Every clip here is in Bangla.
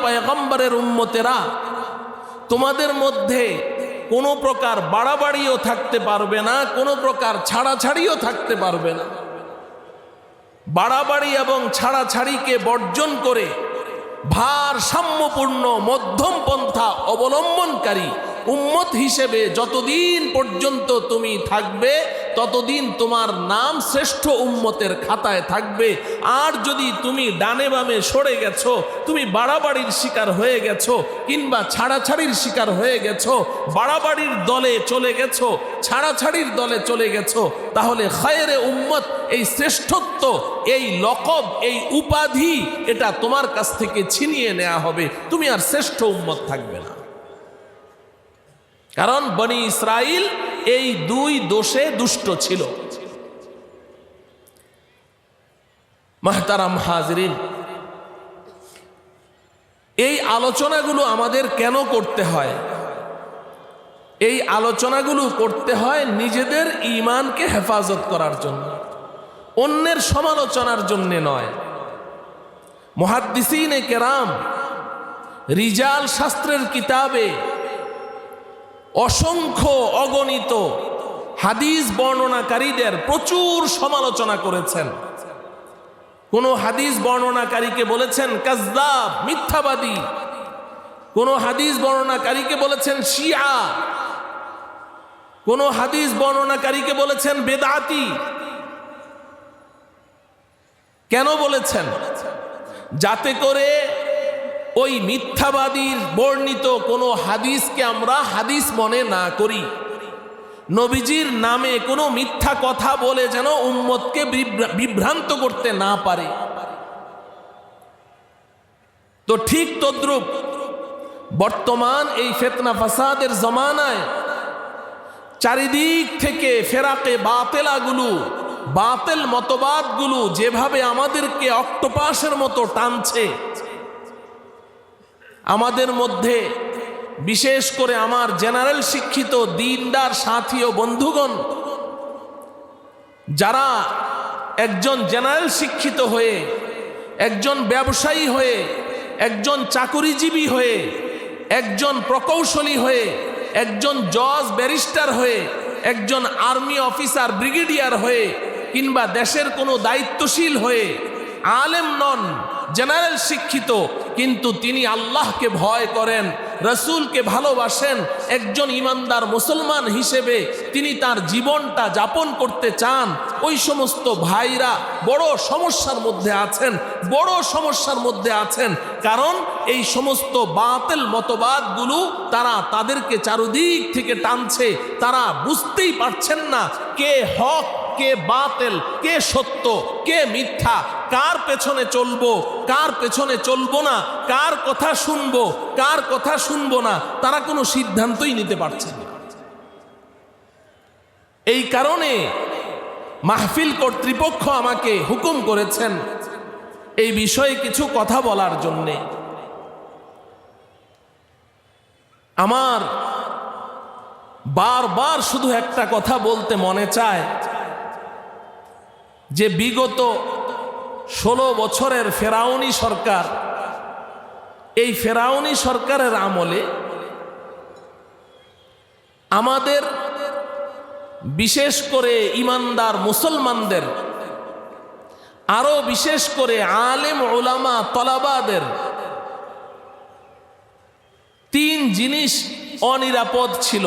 পয়গম্বরের উম্মতেরা, তোমাদের মধ্যে কোনো প্রকার বাড়াবাড়িও থাকতে পারবে না, কোনো প্রকার ছাড়াছাড়িও থাকতে পারবে না। বাড়াবাড়ি এবং ছাড়াছাড়িকে বর্জন করে ভারসাম্যপূর্ণ মধ্যম পন্থা অবলম্বনকারী উম্মত হিসেবে যতদিন পর্যন্ত তুমি থাকবে ততদিন তোমার নাম শ্রেষ্ঠ উম্মতের খাতায় থাকবে। আর যদি তুমি ডানে বামে সরে গেছো, তুমি বাড়াবাড়ির শিকার হয়ে গেছো কিংবা ছাড়াছাড়ির শিকার হয়ে গেছো, বাড়াবাড়ির দলে চলে গেছো, ছাড়াছাড়ির দলে চলে গেছো, তাহলে খায়রে উম্মত, এই শ্রেষ্ঠত্ব, এই লকব, এই উপাধি, এটা তোমার কাছ থেকে ছিনিয়ে নেওয়া হবে। তুমি আর শ্রেষ্ঠ উম্মত থাকবে না। কারণ বনি ইসরাইল এই দুই দোষে দুষ্ট ছিল। মাহতারাম হাজরিন, এই আলোচনাগুলো আমাদের কেন করতে হয়? এই আলোচনাগুলো করতে হয় নিজেদের ঈমানকে হেফাজত করার জন্য, অন্যের সমালোচনার জন্য নয়। মুহাদ্দিসিনে কেরাম রিজাল শাস্ত্রের কিতাবে অসংখ্য অগণিত হাদিস বর্ণনাকারীদের প্রচুর সমালোচনা করেছেন। কোন হাদিস বর্ণনাকারীকে বলেছেন কাযযাব, মিথ্যাবাদী। কোন হাদিস বর্ণনাকারীকে বলেছেন শিয়া। কোন হাদিস বর্ণনাকারীকে বলেছেন বেদাতি। কেন বলেছেন? যাতে করে ওই মিথ্যাবাদীর বর্ণিত কোনো হাদিসকে আমরা হাদিস মনে না করি, নবীজির নামে কোনো মিথ্যা কথা বলে যেন উম্মতকে বিভ্রান্ত করতে না পারে। তো ঠিক তদ্রূপ বর্তমান এই ফিতনা ফাসাদের জমানায় চারিদিক থেকে ফেরাকে বাতেলাগুলো, বাতেল মতবাদগুলো যেভাবে আমাদেরকে অক্টোপাসের মতো টানছে, আমাদের মধ্যে বিশেষ করে আমার জেনারেল শিক্ষিত দিনদার সাথী ও বন্ধুগণ, যারা একজন জেনারেল শিক্ষিত হয়ে, একজন ব্যবসায়ী হয়ে, একজন চাকুরিজীবী হয়ে, একজন প্রকৌশলী হয়ে, একজন জজ ব্যারিস্টার হয়ে, একজন আর্মি অফিসার ব্রিগেডিয়ার হয়ে, কিংবা দেশের কোনো দায়িত্বশীল হয়ে, আলেম নন, জেনারেল শিক্ষিত, কিন্তু তিনি আল্লাহকে ভয় করেন, রসুলকে ভালোবাসেন, একজন ইমানদার মুসলমান হিসেবে তিনি তার জীবনটা যাপন করতে চান, ওই সমস্ত ভাইরা বড় সমস্যার মধ্যে আছেন, বড় সমস্যার মধ্যে আছেন। কারণ এই সমস্ত বাতিল মতবাদগুলো তারা তাদেরকে চারদিক থেকে টানছে। তারা বুঝতেই পারছেন না কে হক, কে বাতিল, কে সত্য, কে মিথ্যা, কার পেছনে চলবো, কার পেছনে চলবো না, কার কথা শুনবো, কার কথা শুনবো না, তারা কোনো সিদ্ধান্তই নিতে পারছে না। এই কারণে মাহফিল কর্তৃপক্ষ আমাকে হুকুম করেছেন এই বিষয়ে কিছু কথা বলার জন্যে। আমার বারবার শুধু একটা কথা বলতে মনে চায় যে বিগত 16 বছরের ফেরাউনি সরকার, এই ফেরাউনি সরকারের আমলে আমাদের বিশেষ করে ইমানদার মুসলমানদের, আরো বিশেষ করে আলেম উলামা তলাবাদের 3 জিনিস অনিরাপদ ছিল।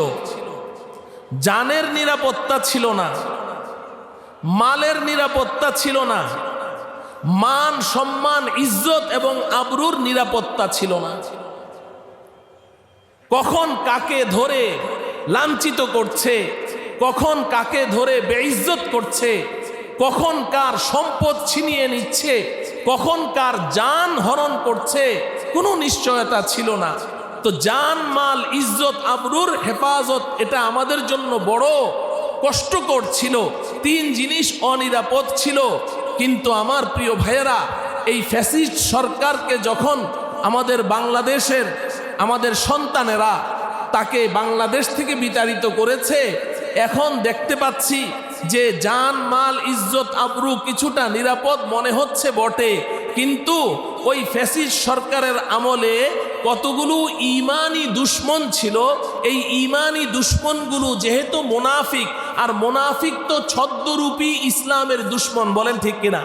জানের নিরাপত্তা ছিল না, মালের নিরাপত্তা ছিল না, মান সম্মান ইজ্জত এবং আবরুর নিরাপত্তা ছিল না। কখন কাকে ধরে লাঞ্ছিত করছে, কখন কাকে ধরে বেইজ্জত করছে, কখন কার সম্পদ ছিনিয়ে নিচ্ছে, কখন কার জান হরণ করছে, কোনো নিশ্চয়তা ছিল না। তো জান, মাল, ইজ্জত, আবরুর হেফাজত এটা আমাদের জন্য বড় কষ্টকর ছিল। 3 জিনিস অনিরাপদ ছিল। কিন্তু আমার প্রিয় ভাইয়েরা, এই ফ্যাসিস্ট সরকারকে যখন আমাদের বাংলাদেশের আমাদের সন্তানেরা তাকে বাংলাদেশ থেকে বিতাড়িত করেছে, এখন দেখতে পাচ্ছি যে জান, মাল, ইজ্জত, আবরু কিছুটা নিরাপদ মনে হচ্ছে বটে, কিন্তু ওই ফ্যাসিস্ট সরকারের আমলে কতগুলো ইমানি দুশ্মন ছিল। এই ইমানি দুশ্মনগুলো যেহেতু মুনাফিক, আর মুনাফিক তো ছদ্মরূপী ইসলামের দুশ্মন, বলেন ঠিক কিনা?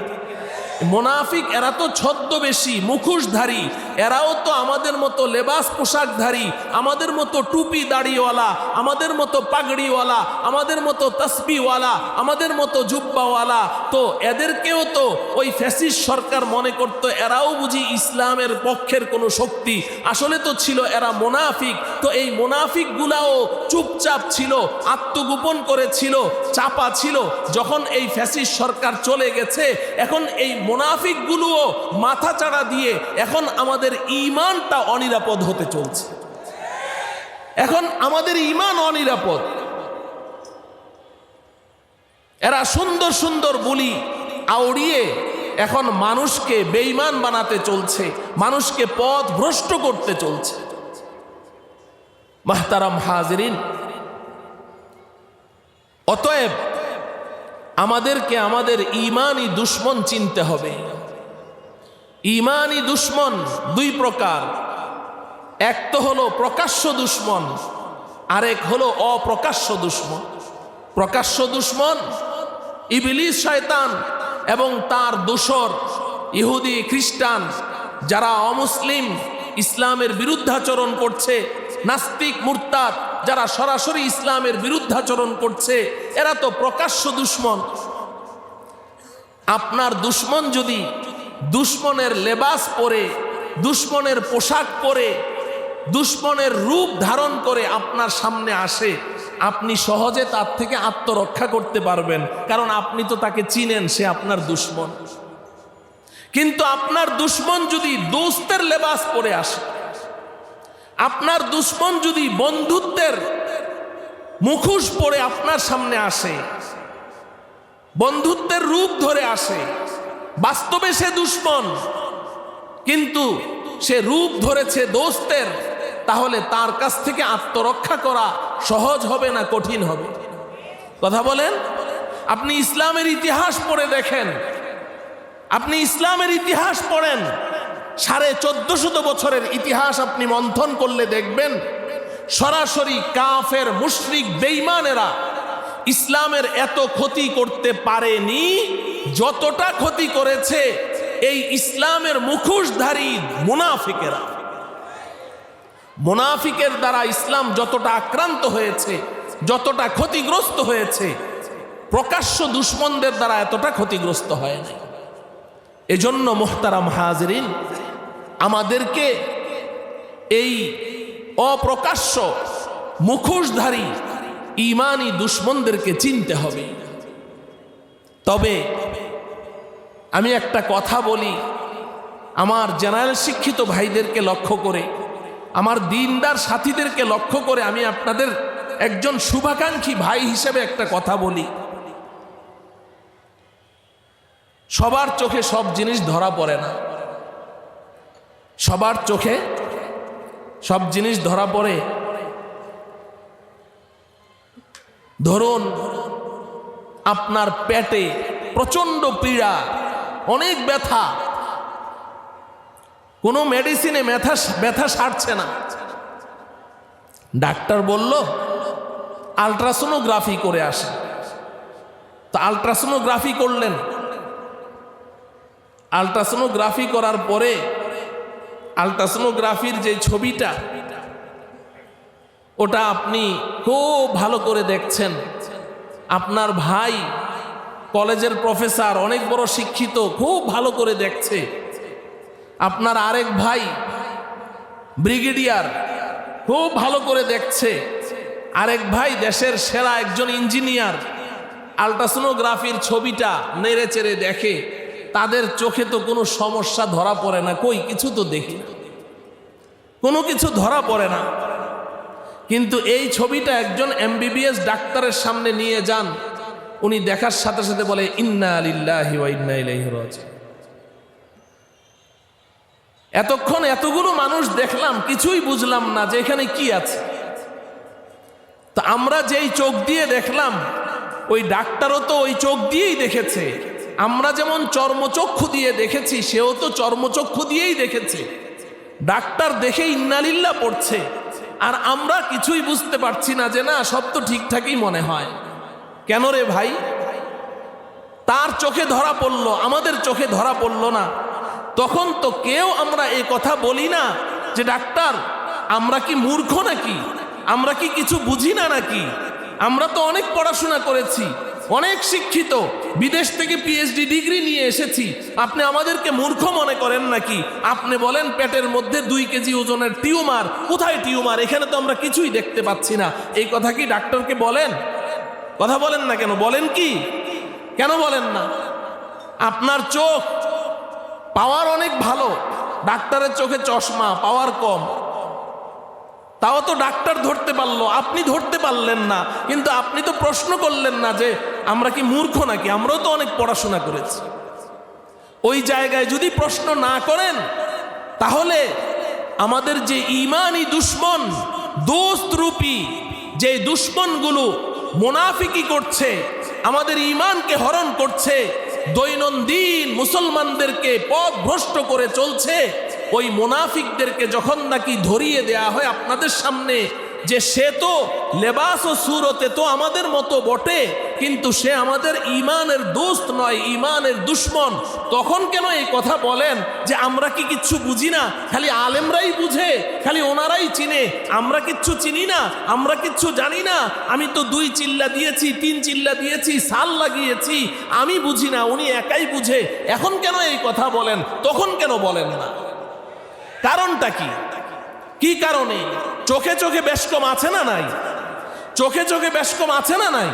মুনাফিক এরা তো ছদ্মবেশী, মুখোশধারী, এরাও তো আমাদের মতো লেবাস পোশাকধারী, আমাদের মতো টুপি দাড়িওয়ালা, আমাদের মতো পাগড়িওয়ালা, আমাদের মতো তসবিওয়ালা, আমাদের মতো জুব্বাওয়ালা। তো এদেরকেও তো ওই ফ্যাসিস্ট সরকার মনে করত এরাও বুঝি ইসলামের পক্ষের কোনো শক্তি, আসলে তো ছিল এরা মুনাফিক। তো এই মুনাফিকগুলাও চুপচাপ ছিল, আত্মগোপন করেছিল, চাপা ছিল। যখন এই ফ্যাসিস্ট সরকার চলে গেছে, এখন এই মুনাফিকগুলোও মাথা চাড়া দিয়ে এখন আমাদের ঈমানটা অনিরাপদ হতে চলছে। এখন আমাদের ঈমান অনিরাপদ। এরা সুন্দর সুন্দর বুলি আউড়িয়ে এখন মানুষকে বেঈমান বানাতে চলছে, মানুষকে পথ ভ্রষ্ট করতে চলছে। মাহতারাম হাজিরিন, অতএব আমাদেরকে আমাদের ঈমানি দুশ্মন চিনতে হবে। ঈমানি দুশ্মন দুই প্রকার, এক তো হলো প্রকাশ্য দুশ্মন, আরেক হলো অপ্রকাশ্য দুশ্মন। প্রকাশ্য দুশ্মন ইবলিস শয়তান এবং তার দোসর ইহুদি খ্রিস্টান, যারা অমুসলিম, ইসলামের বিরুদ্ধাচরণ করছে, নাস্তিক মুরতাদ, যারা সরাসরি ইসলামের বিরুদ্ধাচরণ করছে, এরা তো প্রকাশ্য দুশ্মন। আপনার দুশ্মন যদি দুশ্মনের লেবাস পরে, দুশ্মনের পোশাক পরে, দুশ্মনের রূপ ধারণ করে আপনার সামনে আসে, আপনি সহজে তার থেকে আত্মরক্ষা করতে পারবেন, কারণ আপনি তো তাকে চিনেন, সে আপনার দুশ্মন। কিন্তু আপনার দুশ্মন যদি দোস্তের লেবাস পরে আসে, আপনার দুশ্মন যদি বন্ধুত্বের মুখোশ পরে আপনার সামনে আসে, বন্ধুত্বের রূপ ধরে আসে, বাস্তবে সে দুশ্মন কিন্তু সে রূপ ধরেছে দোস্তের, তাহলে তার কাছ থেকে আত্মরক্ষা করা সহজ হবে না কঠিন হবে? কথা বলেন। আপনি ইসলামের ইতিহাস পড়ে দেখেন, আপনি ইসলামের ইতিহাস পড়েন, 1450 বছরের ইতিহাস আপনি মন্থন করলে দেখবেন সরাসরি কাফের মুশরিক বেঈমানেরা ইসলামের এত ক্ষতি করতে পারেনি যতটা ক্ষতি করেছে এই ইসলামের মুখোশধারী মুনাফিকেরা। মুনাফিকের দ্বারা ইসলাম যতটা আক্রান্ত হয়েছে, যতটা ক্ষতিগ্রস্ত হয়েছে, প্রকাশ্য দুশ্মনদের দ্বারা এতটা ক্ষতিগ্রস্ত হয় না। এজন্য মুহতারাম হাজিরিন, আমাদেরকে এই অপ্রকাশ্য মুখোশধারী ঈমানি দুশ্মনদেরকে চিনতে হবে। তবে আমি একটা কথা বলি, আমার জেনারেল শিক্ষিত ভাইদেরকে লক্ষ্য করে, আমার দিনদার সাথীদেরকে লক্ষ্য করে আমি আপনাদের একজন শুভাকাঙ্ক্ষী ভাই হিসেবে একটা কথা বলি। সবার চোখে সব জিনিস ধরা পড়ে না, সবার চোখে সব জিনিস ধরা পড়ে। ধরুন আপনার পেটে প্রচন্ড পীড়া, অনেক ব্যথা, কোনো মেডিসিনে ব্যথা সারছে না, ডাক্তার বলল আল্ট্রাসোনোগ্রাফি করে আসে। তো আল্ট্রাসোনোগ্রাফি করলেন, আল্ট্রাসোনোগ্রাফি করার পরে আল্ট্রাসোনোগ্রাফির যে ছবিটা, ওটা আপনি খুব ভালো করে দেখছেন। আপনার ভাই কলেজের প্রফেসর, অনেক বড় শিক্ষিত, খুব ভালো করে দেখছে। আপনার আরেক ভাই ব্রিগেডিয়ার, খুব ভালো করে দেখছে। আরেক ভাই দেশের সেরা একজন ইঞ্জিনিয়ার, আল্ট্রাসোনোগ্রাফির ছবিটা নেড়ে চেড়ে দেখে। তাদের চোখে তো কোনো সমস্যা ধরা পড়ে না, কই কিছু তো দেখি না, কোনো কিছু ধরা পড়ে না। কিন্তু এই ছবিটা একজন MBBS ডাক্তারের সামনে নিয়ে যান, উনি দেখার সাথে সাথে বলে ইন্না লিল্লাহি ওয়া ইন্না ইলাইহি রাজিউন। এতক্ষণ এতগুলো মানুষ দেখলাম, কিছুই বুঝলাম না যে এখানে কি আছে। তা আমরা যেই চোখ দিয়ে দেখলাম, ওই ডাক্তারও তো ওই চোখ দিয়েই দেখেছে। আমরা যেমন চর্মচক্ষু দিয়ে দেখেছি, সেও তো চর্মচক্ষু দিয়েই দেখেছে। ডাক্তার দেখে ইন্নালিল্লাহ পড়ছে, আর আমরা কিছুই বুঝতে পারছি না, যে না সব তো ঠিকঠাকই মনে হয়। কেন রে ভাই? তার চোখে ধরা পড়লো, আমাদের চোখে ধরা পড়লো না। তখন তো কেউ আমরা এই কথা বলি না যে ডাক্তার আমরা কি মূর্খ নাকি, আমরা কি কিছু বুঝি না নাকি? আমরা তো অনেক পড়াশোনা করেছি, অনেক শিক্ষিত, বিদেশ থেকে পিএইচডি ডিগ্রি নিয়ে এসেছি, আপনি আমাদেরকে মূর্খ মনে করেন নাকি? আপনি বলেন পেটের মধ্যে 2 কেজি ওজনের টিউমার, কোথায় টিউমার? এখানে তো আমরা কিছুই দেখতে পাচ্ছি না। এই কথা কি ডাক্তারকে বলেন? কথা বলেন না কেন? বলেন কি? কেন বলেন না? আপনার চোখ পাওয়ার অনেক ভালো, ডাক্তারের চোখে চশমা, পাওয়ার কম, তাও তো ডাক্তার ধরতে পারলো, আপনি ধরতে পারলেন না। কিন্তু আপনি তো প্রশ্ন করলেন না যে আমরা কি মূর্খ নাকি, আমরাও তো অনেক পড়াশোনা করেছি। ওই জায়গায় যদি প্রশ্ন না করেন, তাহলে আমাদের যে ঈমানি দুশ্মন, দোস্ত রূপী যে দুশ্মনগুলো মুনাফিকি করছে, আমাদের ঈমানকে হরণ করছে, দৈনন্দিন মুসলমানদেরকে পথভ্রষ্ট করে চলছে, ওই মুনাফিকদেরকে যখন নাকি ধরিয়ে দেয়া হয় আপনাদের সামনে যে সে তো লেবাস ও সুরতে তো আমাদের মতো বটে, কিন্তু সে আমাদের ঈমানের দোস্ত নয়, ঈমানের দুশ্মন, তখন কেন এই কথা বলেন যে আমরা কি কিচ্ছু বুঝি না, খালি আলেমরাই বুঝে, খালি ওনারাই চিনে, আমরা কিচ্ছু চিনি না, আমরা কিচ্ছু জানি না, আমি তো 2 চিল্লা দিয়েছি, 3 চিল্লা দিয়েছি, সাল লাগিয়েছি, আমি বুঝি না, উনি একাই বুঝে। এখন কেন এই কথা বলেন, তখন কেন বলেন না? কারণটা কি? কি কারণে? চোখে চোখে বেশকম আছে না নাই? চোখে চোখে বেশকম আছে না নাই?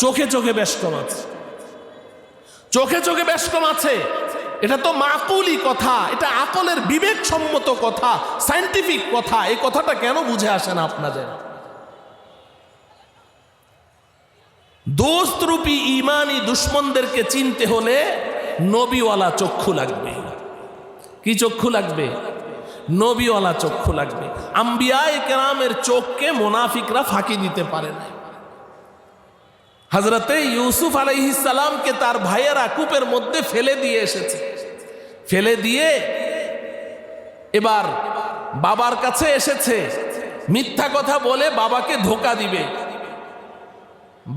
চোখে চোখে বেশকম আছে, চোখে চোখে বেশকম আছে। এটা তো মাকুলি কথা, এটা আকলের বিবেকসম্মত কথা, সায়েন্টিফিক কথা। এই কথাটা কেন বুঝে আসে না আপনাদের? দোস্ত রূপী ঈমানি দুশ্মনদেরকে চিনতে হলে নবীওয়ালা চক্ষু লাগবে। কি চক্ষু লাগবে? নবীওয়ালা চক্ষু লাগবে। আম্বিয়ায়ে কেরামের চোখকে মুনাফিকরা ফাঁকি দিতে পারে না। হযরতে ইউসুফ আলাইহিস সালামকে তার ভাইয়েরা কূপের মধ্যে ফেলে দিয়ে এসেছে, ফেলে দিয়ে এবার বাবার কাছে এসেছে, মিথ্যা কথা বলে বাবাকে ধোঁকা দিবে।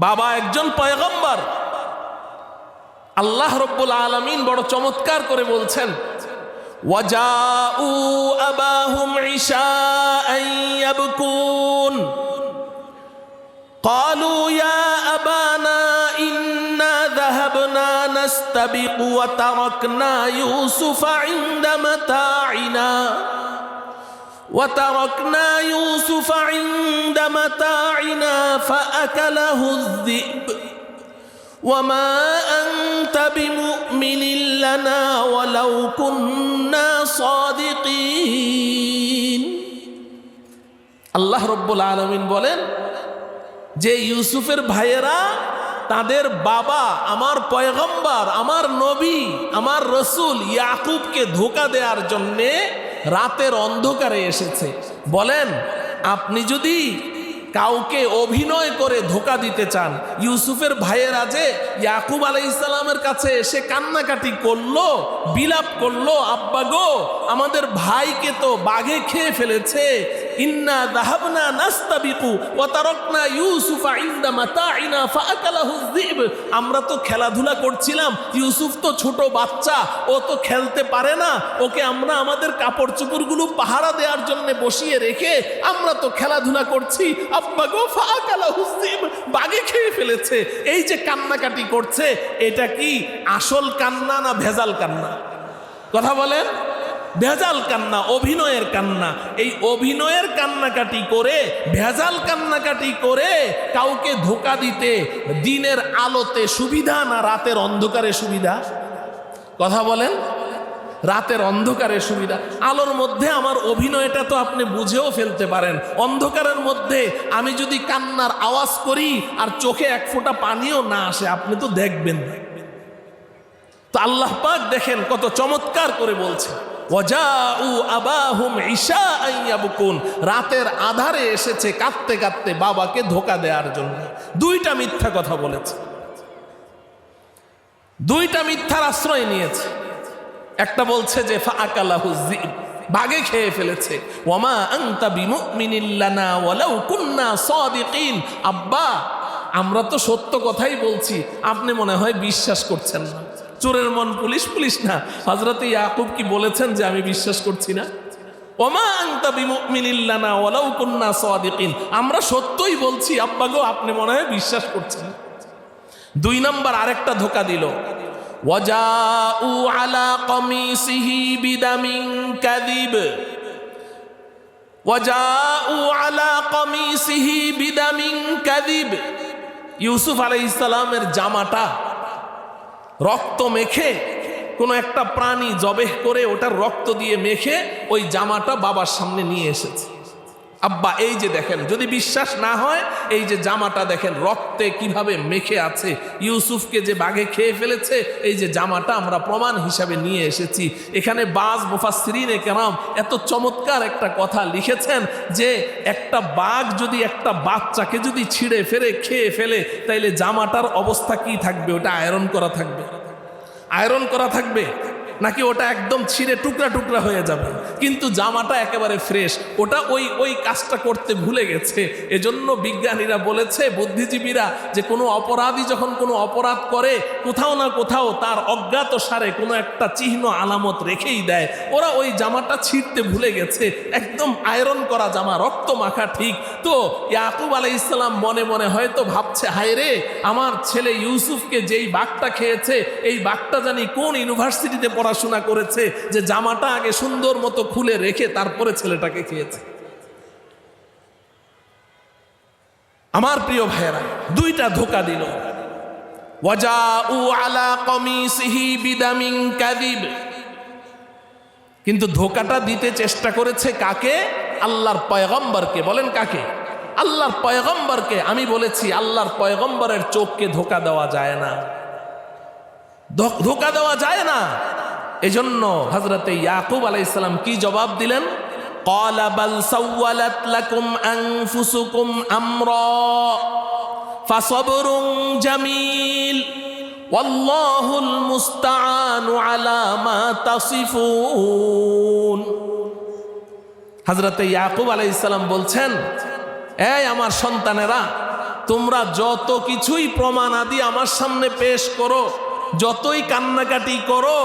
বাবা একজন পয়গম্বর। আল্লাহ রব্বুল আলামিন বড় চমৎকার করে বলছেন, وَجَاءُوا أَبَاهُمْ عِشَاءً يَبْكُونَ قَالُوا يَا أَبَانَا إِنَّا ذَهَبْنَا نَسْتَبِقُ وَتَرَكْنَا يُوسُفَ عِندَ مَتَاعِنَا فَأَكَلَهُ الذِّئْبُ وَمَا أَنْتَ بِمُؤْمِنٍ لَنَا وَلَوْ كُنَّا صَادِقِينَ। আল্লাহ রব্বুল আলামিন বলেন যে ইউসুফের ভাইয়েরা তাদের বাবা, আমার পয়গম্বর, আমার নবী, আমার রসুল ইয়াকুবকে ধোঁকা দেওয়ার জন্যে রাতের অন্ধকারে এসেছে। বলেন, আপনি যদি কাউকে অভিনয় করে ধোঁকা দিতে চান, ইউসুফের ভাইয়েরা যে ইয়াকুব আলাইহিস সালামের কাছে এসে কান্নাকাটি করলো, বিলাপ করলো, আব্বা গো আমাদের ভাইকে তো বাঘে খেয়ে ফেলেছে, ইন্না যাহাবনা নাস্তাবিকু ওয়া তারাকনা ইউসুফা ইনদা মাতাইনা ফাআকালাহু যিব। আমরা তো খেলাধুলা করছিলাম, ইউসুফ তো ছোট বাচ্চা, ও তো খেলতে পারে না, ওকে আমরা আমাদের কাপড় চোপড়গুলো পাহারা দেওয়ার জন্য বসিয়ে রেখে আমরা তো খেলাধুলা করছি, আব্বা গো ফাআকালাহু যিব, বাঘে খেয়ে ফেলেছে। এই যে কান্নাকাটি করছে, এটা কি আসল কান্না না ভেজাল কান্না? কথা বলেন। ভেজাল কান্না, অভিনয়ের কান্না। এই অভিনয়ের কান্নাকাটি করে, ভেজাল কান্নাকাটি করে কাউকে ধোঁকা দিতে দিনের আলোতে সুবিধা না রাতের অন্ধকারে সুবিধা? কথা বলেন। রাতের অন্ধকারে সুবিধা। আলোর মধ্যে আমার অভিনয়টা তো আপনি বুঝেও ফেলতে পারেন, অন্ধকারের মধ্যে আমি যদি কান্নার আওয়াজ করি আর চোখে এক ফোঁটা পানিও না আসে, আপনি তো দেখবেন। তো আল্লাহ পাক দেখেন কত চমৎকার করে বলছে, ওয়াজাউ আবাহুম ইশাআন ইয়াবকুন, রাতের আধারে এসেছে কাঁদতে কাঁদতে বাবাকে ধোঁকা দেওয়ার জন্য। 2টা মিথ্যা কথা বলেছে। দুইটা মিথ্যার আশ্রয় নিয়েছে। একটা বলছে যে ফাআকালাহু যিব, বাঘে খেয়ে ফেলেছে। ওয়ামা আনতা বিমুমিনিন লানা ওয়ালাউ কুন্না সাদিকিন, আব্বা আমরা তো সত্য কথাই বলছি, আপনি মনে হয় বিশ্বাস করছেন না। চোরের মন পুলিশ, পুলিশ না। হযরত ইয়াকুব কি বলেছেন যে আমি বিশ্বাস করছি না? ওমা আনতা বিমুমিনিন লানা ওয়ালাউ কুন্না সাদিকিন, আমরা সত্যই বলছি আব্বা গো, আপনি মনে হয় বিশ্বাস করছেন। দুই নাম্বার আরেকটা ধোঁকা দিল। ওয়াজাউ আলা কমিসিহি বিদামিন কাযিব, ওয়াজাউ আলা কমিসিহি বিদামিন কাযিব। ইউসুফ আলাইহিস সালামের জামাটা রক্ত মেখে, কোনো একটা প্রাণী জবেহ করে ওটার রক্ত দিয়ে মেখে ওই জামাটা বাবার সামনে নিয়ে এসেছে। আব্বা এই যে দেখেন, যদি বিশ্বাস না হয় এই যে জামাটা দেখেন রক্তে কিভাবে মেখে আছে, ইউসুফকে যে বাঘে খেয়ে ফেলেছে এই যে জামাটা আমরা প্রমাণ হিসাবে নিয়ে এসেছি। এখানে বাজ মুফাসসিরিনে কেরাম এত চমৎকার একটা কথা লিখেছেন যে একটা বাঘ যদি একটা বাচ্চাকে যদি ছিঁড়ে ফেরে খেয়ে ফেলে তাইলে জামাটার অবস্থা কি থাকবে? ওটা আয়রন করা থাকবে? আয়রন করা থাকবে নাকি ওটা একদম ছিঁড়ে টুকরা টুকরা হয়ে যাবে? কিন্তু জামাটা একেবারে ফ্রেশ। ওটা ওই কাজটা করতে ভুলে গেছে। এজন্য বিজ্ঞানীরা বলেছে, বুদ্ধিজীবীরা, যে কোনো অপরাধী যখন কোনো অপরাধ করে কোথাও না কোথাও তার অজ্ঞাত সারে কোনো একটা চিহ্ন আলামত রেখেই দেয়। ওরা ওই জামাটা ছিঁড়তে ভুলে গেছে, একদম আয়রন করা জামা, রক্ত মাখা। ঠিক তো ইয়াকুব আলাইহিস সালাম মনে মনে হয়তো ভাবছে, হায় রে, আমার ছেলে ইউসুফকে যেই বাঘটা খেয়েছে এই বাঘটা জানি কোন ইউনিভার্সিটিতে পড়াশোনা করেছে যে জামাটা আগে সুন্দর মতো খুলে রেখে তারপরে ছেলেটাকে খেয়েছে। আমার প্রিয় ভাইয়েরা, দুইটা ধোঁকা দিল। ওয়াজাউ আলা কমিসিহি বিদামিন কাযিব, কিন্তু ধোঁকাটা দিতে চেষ্টা করেছে কাকে? আল্লাহর পয়গম্বরকে। বলেন কাকে? আল্লাহর পয়গম্বরকে। আমি বলেছি আল্লাহর পয়গম্বরের চোখকে ধোঁকা দেওয়া যায় না, ধোঁকা দেওয়া যায় না। এজন্য হযরতে ইয়াকুব আলাইহিস সালাম কি জবাব দিলেন? ক্বালা বাল সাওয়ালাত লাকুম আনফুসুকুম আমরা ফাসাবরুন জামিল ওয়াল্লাহুল মুস্তাআনু আলা মা তাসিফুন। হযরতে ইয়াকুব আলাইহিস সালাম বলছেন, এই আমার সন্তানেরা, তোমরা যত কিছুই প্রমাণ আদি আমার সামনে পেশ করো, যতই কান্নাকাটি করো,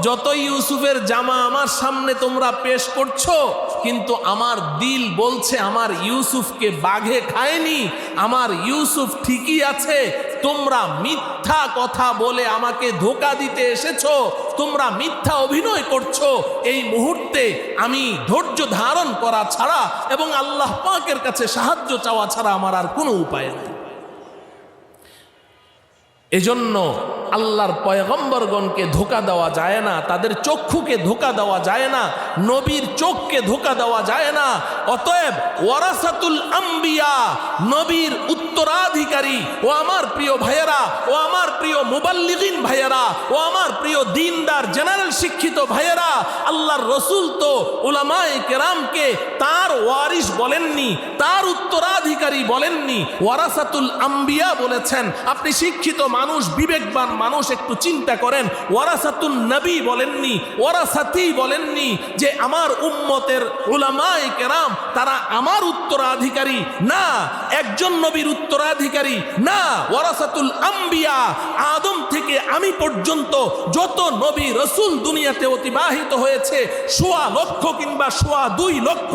যতই ইউসুফের জামা আমার সামনে তোমরা পেশ করছো, কিন্তু আমার দিল বলছে আমার ইউসুফকে বাঘে খায়নি, আমার ইউসুফ ঠিকই আছে। তোমরা মিথ্যা কথা বলে আমাকে ধোঁকা দিতে এসেছো, তোমরা মিথ্যা অভিনয় করছো। এই মুহূর্তে আমি ধৈর্য ধারণ করা ছাড়া এবং আল্লাহ পাকের কাছে সাহায্য চাওয়া ছাড়া আমার আর কোনো উপায় নেই। এজন্য আল্লাহর পয়গম্বরগণকে ধোঁকা দেওয়া যায় না, তাদের চক্ষুকে ধোঁকা দেওয়া যায় না, নবীর চোখকে ধোঁকা দেওয়া যায় না। অতএব ওয়ারাসাতুল আম্বিয়া, নবীর উত্তরাধিকারী, ও আমার প্রিয় ভাইয়েরা, ও আমার প্রিয় মুবাল্লিগিন ভাইয়েরা, ও আমার প্রিয় দিনদার জেনারেল শিক্ষিত ভাইয়েরা, আল্লাহর রসুল তো উলামায়ে কেরামকে তার ওয়ারিস বলেননি, তার উত্তরাধিকারী বলেননি, ওয়ারাসাতুল আম্বিয়া বলেছেন। আপনি শিক্ষিত মানুষ, বিবেকবান মানুষ, একটু চিন্তা করেন, ওয়ারাসাতুন নবী বলেননি, ওয়ারাসাতি বলেননি যে আমার উম্মতের উলামায়ে কেরাম তারা আমার উত্তরাধিকারী না, একজন নবীর উত্তরাধিকারী না। ওয়ারাসাতুল আম্বিয়া, আদম থেকে আমি পর্যন্ত যত নবী রসুল দুনিয়াতে অতিবাহিত হয়েছে, ১.৫ লক্ষ কিংবা ২.৫ লক্ষ,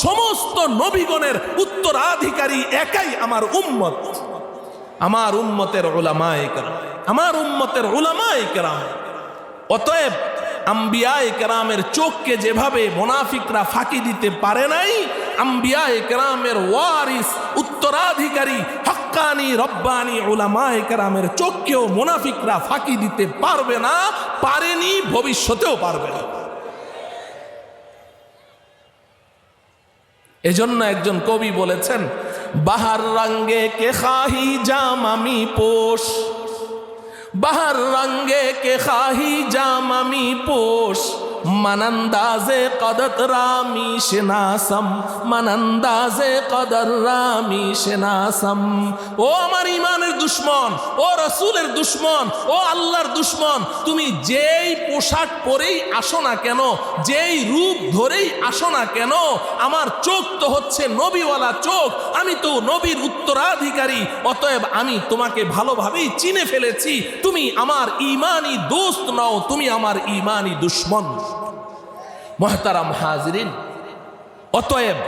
সমস্ত নবীগণের উত্তরাধিকারী একাই আমার উম্মত, আমার উম্মতের উলামায়ে কেরাম, আমার উম্মতের উলামায়ে কেরাম। অতএব আম্বিয়ায়ে কেরামের চোখকে যেভাবে মুনাফিকরা ফাঁকি দিতে পারে নাই, আম্বিয়ায়ে কেরামের ওয়ারিস উত্তরাধিকারী হক্কানি রব্বানি উলামায়ে কেরামের চোখকেও মুনাফিকরা ফাঁকি দিতে পারবে না, পারেনি, ভবিষ্যতেও পারবে না। এজন্য একজন কবি বলেছেন, বাহার রঙ্গে কে খাহি জাম আমি পোষ, বাহার রঙ্গে কে খাহি জাম আমি পোষ, মানান্দাজে কদর রামি শেনাসম, মানন্দাজে কদর রামি শেনাসম। ও আমার ইমানের দুশ্মন, ও রসুলের দুশ্মন, ও আল্লাহর দুশ্মন, তুমি যেই পোশাক পরেই আসো না কেন, যেই রূপ ধরেই আসো না কেন, আমার চোখ তো হচ্ছে নবীওয়ালা চোখ, আমি তো নবীর উত্তরাধিকারী, অতএব আমি তোমাকে ভালোভাবেই চিনে ফেলেছি। তুমি আমার ঈমানি দোস্ত নও, তুমি আমার ঈমানি দুশ্মন। মুহতারাম হাজিরিন, অতএব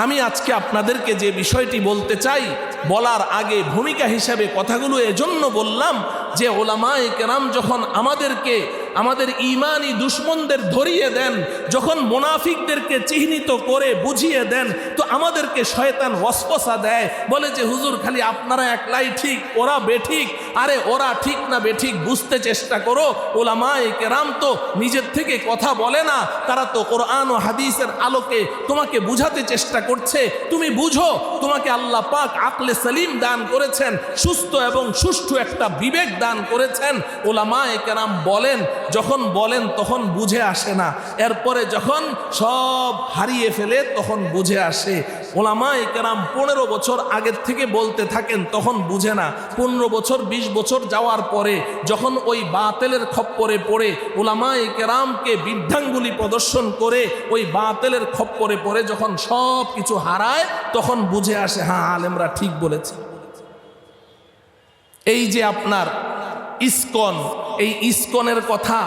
আমি আজকে আপনাদেরকে যে বিষয়টি বলতে চাই, বলার আগে ভূমিকা হিসাবে কথাগুলো এজন্য বললাম যে ওলামায়ে কেরাম যখন আমাদেরকে আমাদের ঈমানি দুশ্মনদের ধরিয়ে দেন, যখন মুনাফিকদেরকে চিহ্নিত করে বুঝিয়ে দেন, তো আমাদেরকে শয়তান ওয়াসওয়াসা দেয়, বলে যে হুজুর খালি আপনারা একলাই ঠিক, ওরা বেঠিক। আরে ওরা ঠিক না বেঠিক বুঝতে চেষ্টা করো। ওলামায়ে কেরাম তো নিজের থেকে কথা বলে না, তারা তো কোরআন ও হাদিসের আলোকে তোমাকে বুঝাতে চেষ্টা করছে। তুমি বুঝো, তোমাকে আল্লাহ পাক আকলে সলিম দান করেছেন, সুস্থ এবং সুষ্ঠু একটা বিবেক দান করেছেন। ওলামায়ে কেরাম বলেন, যখন বলেন তখন বুঝে আসে না, এরপরে যখন সব হারিয়ে ফেলে তখন বুঝে আসে। ওলামায়ে কেরাম 15 বছর আগের থেকে বলতে থাকেন, তখন বুঝে না। 15 বছর 20 বছর যাওয়ার পরে যখন ওই বাতিলের খপ্পরে পড়ে, ওলামায়ে কেরামকে বৃদ্ধাঙ্গুলি প্রদর্শন করে ওই বাতিলের খপ্পরে পড়ে যখন সব কিছু হারায়, তখন বুঝে আসে হ্যাঁ আলেমরা ঠিক বলেছে। এই যে আপনার ইসকন, এই ইসকনের কথা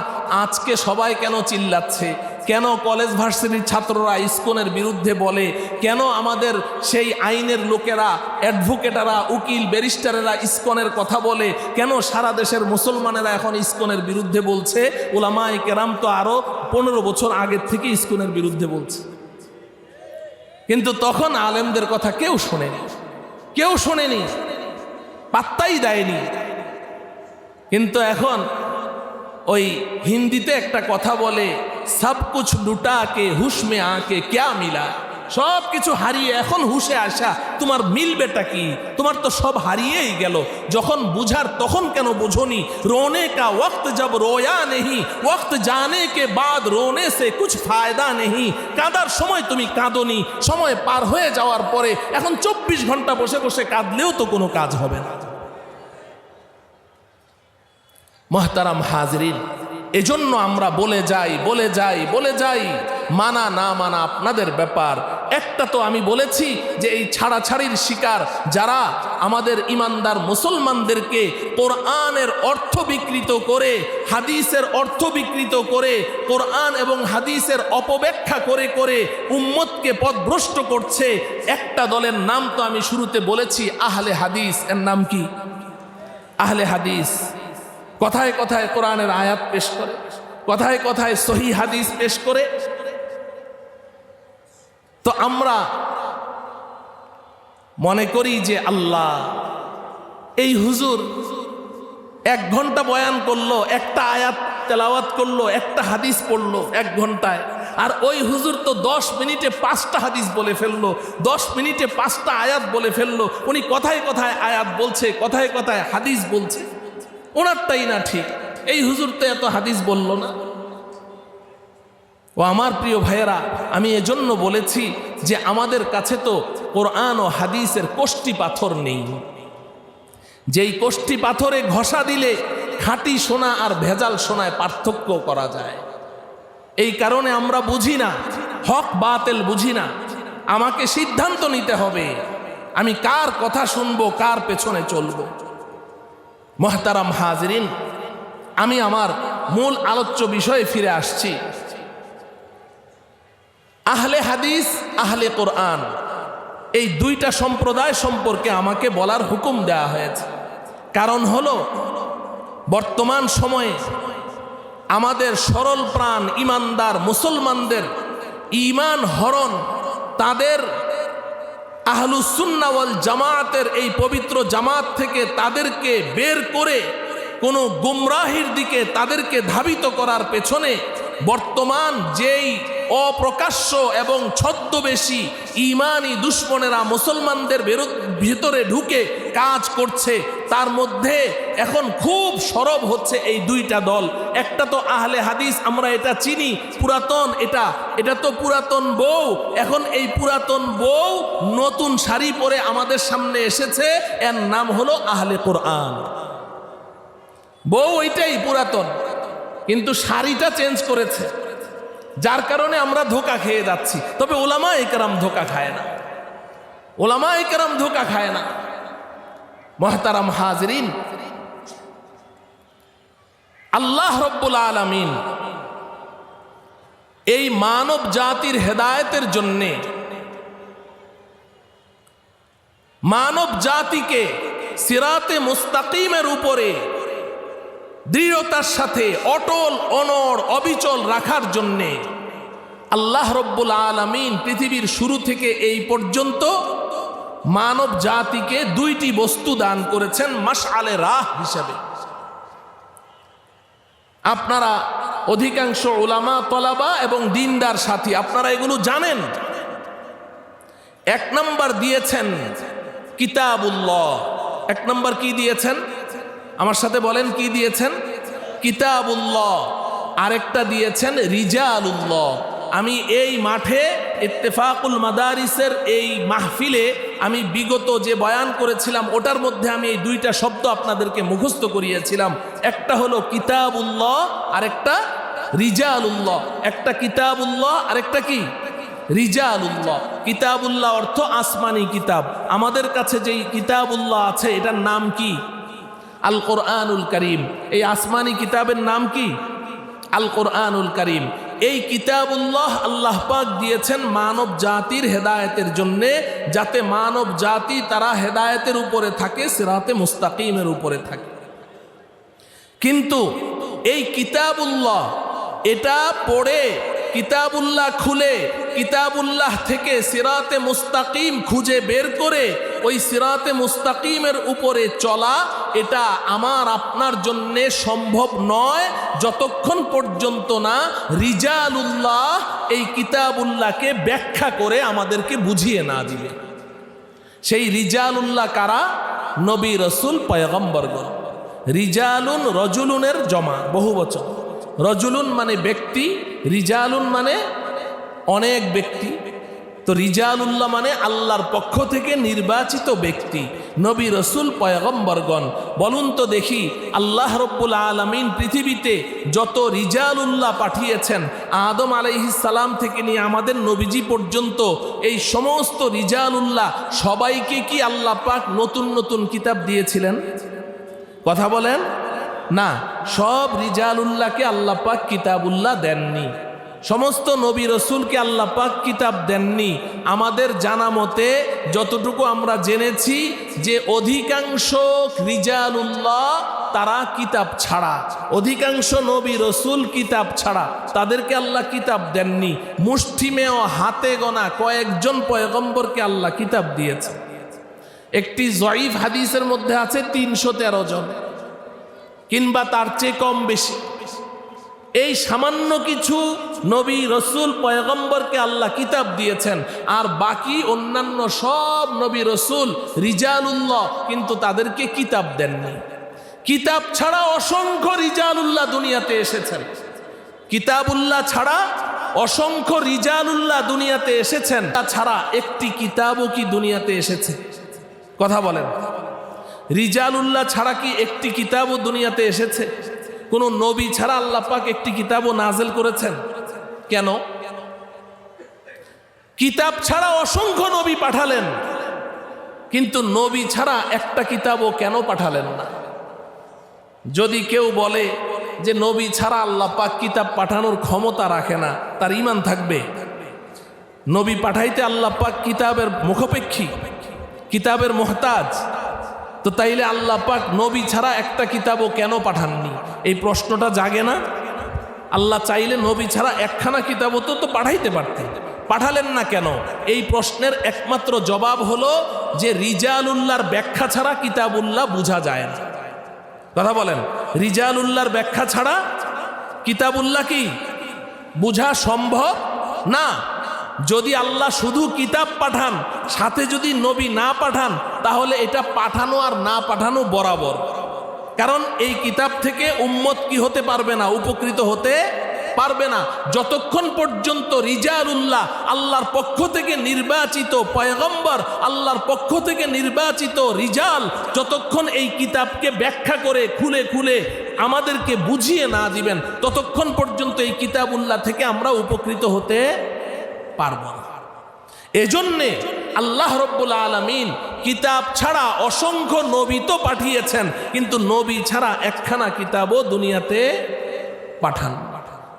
আজকে সবাই কেন চিল্লাচ্ছে, কেন কলেজ ভার্সিটির ছাত্ররা ইসকনের বিরুদ্ধে বলে, কেন আমাদের সেই আইনের লোকেরা, অ্যাডভোকেটাররা, উকিল ব্যারিস্টারেরা ইসকনের কথা বলে, কেন সারা দেশের মুসলমানেরা এখন ইসকনের বিরুদ্ধে বলছে? উলামায়ে কেরাম তো আরো 15 বছর আগের থেকে ইসকনের বিরুদ্ধে বলছে, কিন্তু তখন আলেমদের কথা কেউ শোনেনি, কেউ শোনেনি, পাত্তাই দেয়নি। কিন্তু এখন ওই হিন্দিতে একটা কথা বলে, সব কুছ লুটা কে হুশ মে আকে ক্যা মিলা, সব কিছু হারিয়ে এখন হুশে আসা, তোমার মিলবেটা কি? তোমার তো সব হারিয়েই গেল। যখন বুঝার তখন কেন বুঝোনি? রোনে কা ওয়াক্ত জব রোয়া নেহি, ওয়াক্ত জানে কে বাদ রোনে সে কুছ ফায়দা নেহি। কাঁদার সময় তুমি কাঁদোনি, সময় পার হয়ে যাওয়ার পরে এখন 24 ঘন্টা বসে বসে কাঁদলেও তো কোনো কাজ হবে না। মুহতারাম হাজরিন, এজন্য আমরা বলে যাই, মানা না মানা আপনাদের ব্যাপার। একটা তো আমি বলেছি যে এই ছাড়াছাড়ির শিকার যারা আমাদের ইমানদার মুসলমানদেরকে কোরআনের অর্থ বিকৃত করে, হাদিসের অর্থ বিকৃত করে, কোরআন এবং হাদিসের অপব্যাখ্যা করে করে উম্মতকে পথভ্রষ্ট করছে, একটা দলের নাম তো আমি শুরুতে বলেছি, আহলে হাদিস। এর নাম কি? আহলে হাদিস। কথায় কথায় কোরআনের আয়াত পেশ করে, কথায় কথায় সহি হাদিস পেশ করে। তো আমরা মনে করি যে আল্লাহ, এই হুজুর 1 ঘন্টা বয়ান করলো, একটা আয়াত তেলাওয়াত করলো, একটা হাদিস পড়লো 1 ঘন্টায়, আর ওই হুজুর তো 10 মিনিটে 5টা হাদিস বলে ফেললো, 10 মিনিটে 5টা আয়াত বলে ফেললো। উনি কথায় কথায় আয়াত বলছে, কথায় কথায় হাদিস বলছে, ওনারটাই না ঠিক। এই হুজুর তো এত হাদিস বলল না। ও আমার প্রিয় ভাইয়েরা, আমি এজন্য বলেছি যে আমাদের কাছে তো কোরআন ও হাদিসের কোষ্টি পাথর নেই, যেই কোষ্টি পাথরে ঘষা দিলে খাঁটি সোনা আর ভেজাল সোনায় পার্থক্য করা যায়। এই কারণে আমরা বুঝি না, হক বাতিল বুঝি না। আমাকে সিদ্ধান্ত নিতে হবে আমি কার কথা শুনবো, কার পেছনে চলবো। মুহতারাম হাজরিন, আমি আমার মূল আলোচ্য বিষয়ে ফিরে আসছি। আহলে হাদিস, আহলে কোরআন, এই 2টা সম্প্রদায় সম্পর্কে আমাকে বলার হুকুম দেওয়া হয়েছে। কারণ হলো বর্তমান সময়ে আমাদের সরল প্রাণ ইমানদার মুসলমানদের ঈমান হরণ, তাদের আহলুস সুন্নাহ ওয়াল জামাতের এই পবিত্র জামাত থেকে তাদেরকে বের করে কোনো গুমরাহির দিকে তাদেরকে ধাবিত করার পেছনে বর্তমান যেই অপ্রকাশ্য এবং ছদ্মবেশী ঈমানি দুশ্মনেরা মুসলমানদের ভিতরে ঢুকে কাজ করছে, তার মধ্যে এখন খুব সরব হচ্ছে এই দুইটা দল। একটা তো আহলে হাদিস, আমরা এটা চিনি, পুরাতন, এটা তো পুরাতন বউ। এখন এই পুরাতন বউ নতুন শাড়ি পরে আমাদের সামনে এসেছে, এর নাম হলো আহলে কোরআন। বউ ওইটাই পুরাতন, কিন্তু শাড়িটা চেঞ্জ করেছে, যার কারণে আমরা ধোঁকা খেয়ে যাচ্ছি। তবে উলামায়ে কেরাম ধোঁকা খায় না, উলামায়ে কেরাম ধোঁকা খায় না। মুহতারাম হাজরিন, আল্লাহ রব্বুল আলামিন এই মানব জাতির হেদায়েতের জন্যে মানব জাতিকে সিরাতে মুস্তাকিমের উপরে দৃঢ়তার সাথে অটল অনড় অবিচল রাখার জন্যে আল্লাহ রব্বুল আলামিন পৃথিবীর শুরু থেকে এই পর্যন্ত মানব জাতিকে দুইটি বস্তু দান করেছেন মাশআলে রাহ হিসাবে। আপনারা অধিকাংশ উলামা, তলাবা এবং দিনদার সাথী আপনারা এগুলো জানেন। এক নম্বর দিয়েছেন কিতাবুল্লাহ। এক নম্বর কি দিয়েছেন? আমার সাথে বলেন, কি দিয়েছেন? কিতাবুল্লাহ। আরেকটা দিয়েছেন রিজালুল্লাহ। আমি এই মাঠে ইত্তেফাকুল মাদারিসের এই মাহফিলে আমি বিগত যে বয়ান করেছিলাম ওটার মধ্যে আমি এই দুইটা শব্দ আপনাদেরকে মুখস্থ করিয়েছিলাম। একটা হলো কিতাবুল্লাহ, আরেকটা রিজালুল্লাহ। একটা কিতাবুল্লাহ, আরেকটা কি? রিজালুল্লাহ। কিতাবুল্লাহ অর্থ আসমানি কিতাব। আমাদের কাছে যেই কিতাবুল্লাহ আছে এটার নাম কি? আল কোরআনুল কারীম। এই আসমানি কিতাবের নাম কি? আল কোরআনুল কারীম। এই কিতাবুল্লাহ আল্লাহ পাক দিয়েছেন মানব জাতির হেদায়েতের জন্যে, যাতে মানব জাতি তারা হেদায়েতের উপরে থাকে, সিরাতে মুস্তাকিমের উপরে থাকে। কিন্তু এই কিতাবুল্লাহ এটা পড়ে, কিতাবুল্লাহ খুলে, কিতাবুল্লাহ থেকে সিরাতে মুস্তাকিম খুঁজে বের করে ওই সিরাতে মুস্তাকিমের উপরে চলা, এটা আমার আপনার জন্য সম্ভব নয় যতক্ষণ পর্যন্ত না রিজালুল্লাহ এই কিতাবুল্লাহকে ব্যাখ্যা করে আমাদেরকে বুঝিয়ে না দিবে। সেই রিজালুল্লাহ কারা? নবী, রসুল, পয়গম্বরগণ। রিজালুন রজুলুনের জমা, বহু বচন। রজুলুন মানে ব্যক্তি, রিজালুন মানে অনেক ব্যক্তি। তো রিজালুল্লাহ মানে আল্লাহর পক্ষ থেকে নির্বাচিত ব্যক্তি, নবী, রসুল, পয়গম্বরগণ। বলুন তো দেখি, আল্লাহ রব্বুল আলামিন পৃথিবীতে যত রিজালুল্লাহ পাঠিয়েছেন, আদম আলাইহিস সালাম থেকে নিয়ে আমাদের নবীজি পর্যন্ত, এই সমস্ত রিজালুল্লাহ সবাইকে কি আল্লাহ পাক নতুন নতুন কিতাব দিয়েছিলেন? কথা বলেন না। সব রিজালুল্লাহকে আল্লাহ পাক কিতাবুল্লাহ দেননি। সমস্ত নবী রসুলকে আল্লাহ পাক কিতাব দেননি। আমাদের জানা মতে যতটুকু আমরা জেনেছি যে অধিকাংশ রিজালুল্লাহ তারা কিতাব ছাড়া, অধিকাংশ নবী রসুল কিতাব ছাড়া, তাদেরকে আল্লাহ কিতাব দেননি। মুষ্টিমেয় হাতে গোনা কয়েকজন পয়গম্বরকে আল্লাহ কিতাব দিয়েছে। একটি জয়ীফ হাদিসের মধ্যে আছে 313 জন কিংবা তার চেয়ে কম বেশি। এই সামান্য কিছু নবী, রসুল, পয়গম্বরকে আল্লাহ কিতাব দিয়েছেন, আর বাকি অন্যান্য সব নবী, রসুল, রিজালুল্লাহ কিন্তু তাদেরকে কিতাব দেননি। কিতাব ছাড়া অসংখ্য রিজালুল্লাহ দুনিয়াতে এসেছেন। কিতাবুল্লাহ ছাড়া অসংখ্য রিজালুল্লাহ দুনিয়াতে এসেছেন। তাছাড়া একটি কিতাবও কি দুনিয়াতে এসেছে? কথা বলেন। রিজালুল্লাহ ছাড়া কি একটি কিতাবও দুনিয়াতে এসেছে? কোন নবী ছাড়া আল্লাহ পাক একটি কিতাবও নাজেল করেছেন? কেন? কিতাব ছাড়া অসংখ্য নবী পাঠালেন, কিন্তু নবী ছাড়া একটা কিতাবও কেন পাঠালেন না? যদি কেউ বলে যে নবী ছাড়া আল্লাহ পাক কিতাব পাঠানোর ক্ষমতা রাখে না, তার ঈমান থাকবে? নবী পাঠাইতে আল্লাহ পাক কিতাবের মুখাপেক্ষী, কিতাবের মুহতাজ। তো তাইলে আল্লাহ পাক নবী ছাড়া একটা কিতাবও কেন পাঠাননি? এই প্রশ্নটা জাগে না? আল্লাহ চাইলে নবী ছাড়া একখানা কিতাবও তো পাঠাইতে পারতেন, পাঠালেন না কেন? এই প্রশ্নের একমাত্র জবাব হলো যে রিজালুল্লাহর ব্যাখ্যা ছাড়া কিতাবুল্লাহ বোঝা যায় না। কথা বলেন। রিজালুল্লাহর ব্যাখ্যা ছাড়া কিতাবুল্লাহ কি বোঝা সম্ভব না। যদি আল্লাহ শুধু কিতাব পাঠান, সাথে যদি নবী না পাঠান, তাহলে এটা পাঠানো আর না পাঠানো বরাবর। কারণ এই কিতাব থেকে উম্মত কি হতে পারবে না, উপকৃত হতে পারবে না যতক্ষণ পর্যন্ত রিজালুল্লাহ, আল্লাহর পক্ষ থেকে নির্বাচিত পয়গম্বর, আল্লাহর পক্ষ থেকে নির্বাচিত রিজাল যতক্ষণ এই কিতাবকে ব্যাখ্যা করে খুলে খুলে আমাদেরকে বুঝিয়ে না দিবেন, ততক্ষণ পর্যন্ত এই কিতাবুল্লাহ থেকে আমরা উপকৃত হতে পারবো না। এজন্যে আল্লাহ রব্বুল আলামিন কিতাব ছাড়া অসংখ্য নবী তো পাঠিয়েছেন, কিন্তু নবী ছাড়া একখানা কিতাবও দুনিয়াতে পাঠান।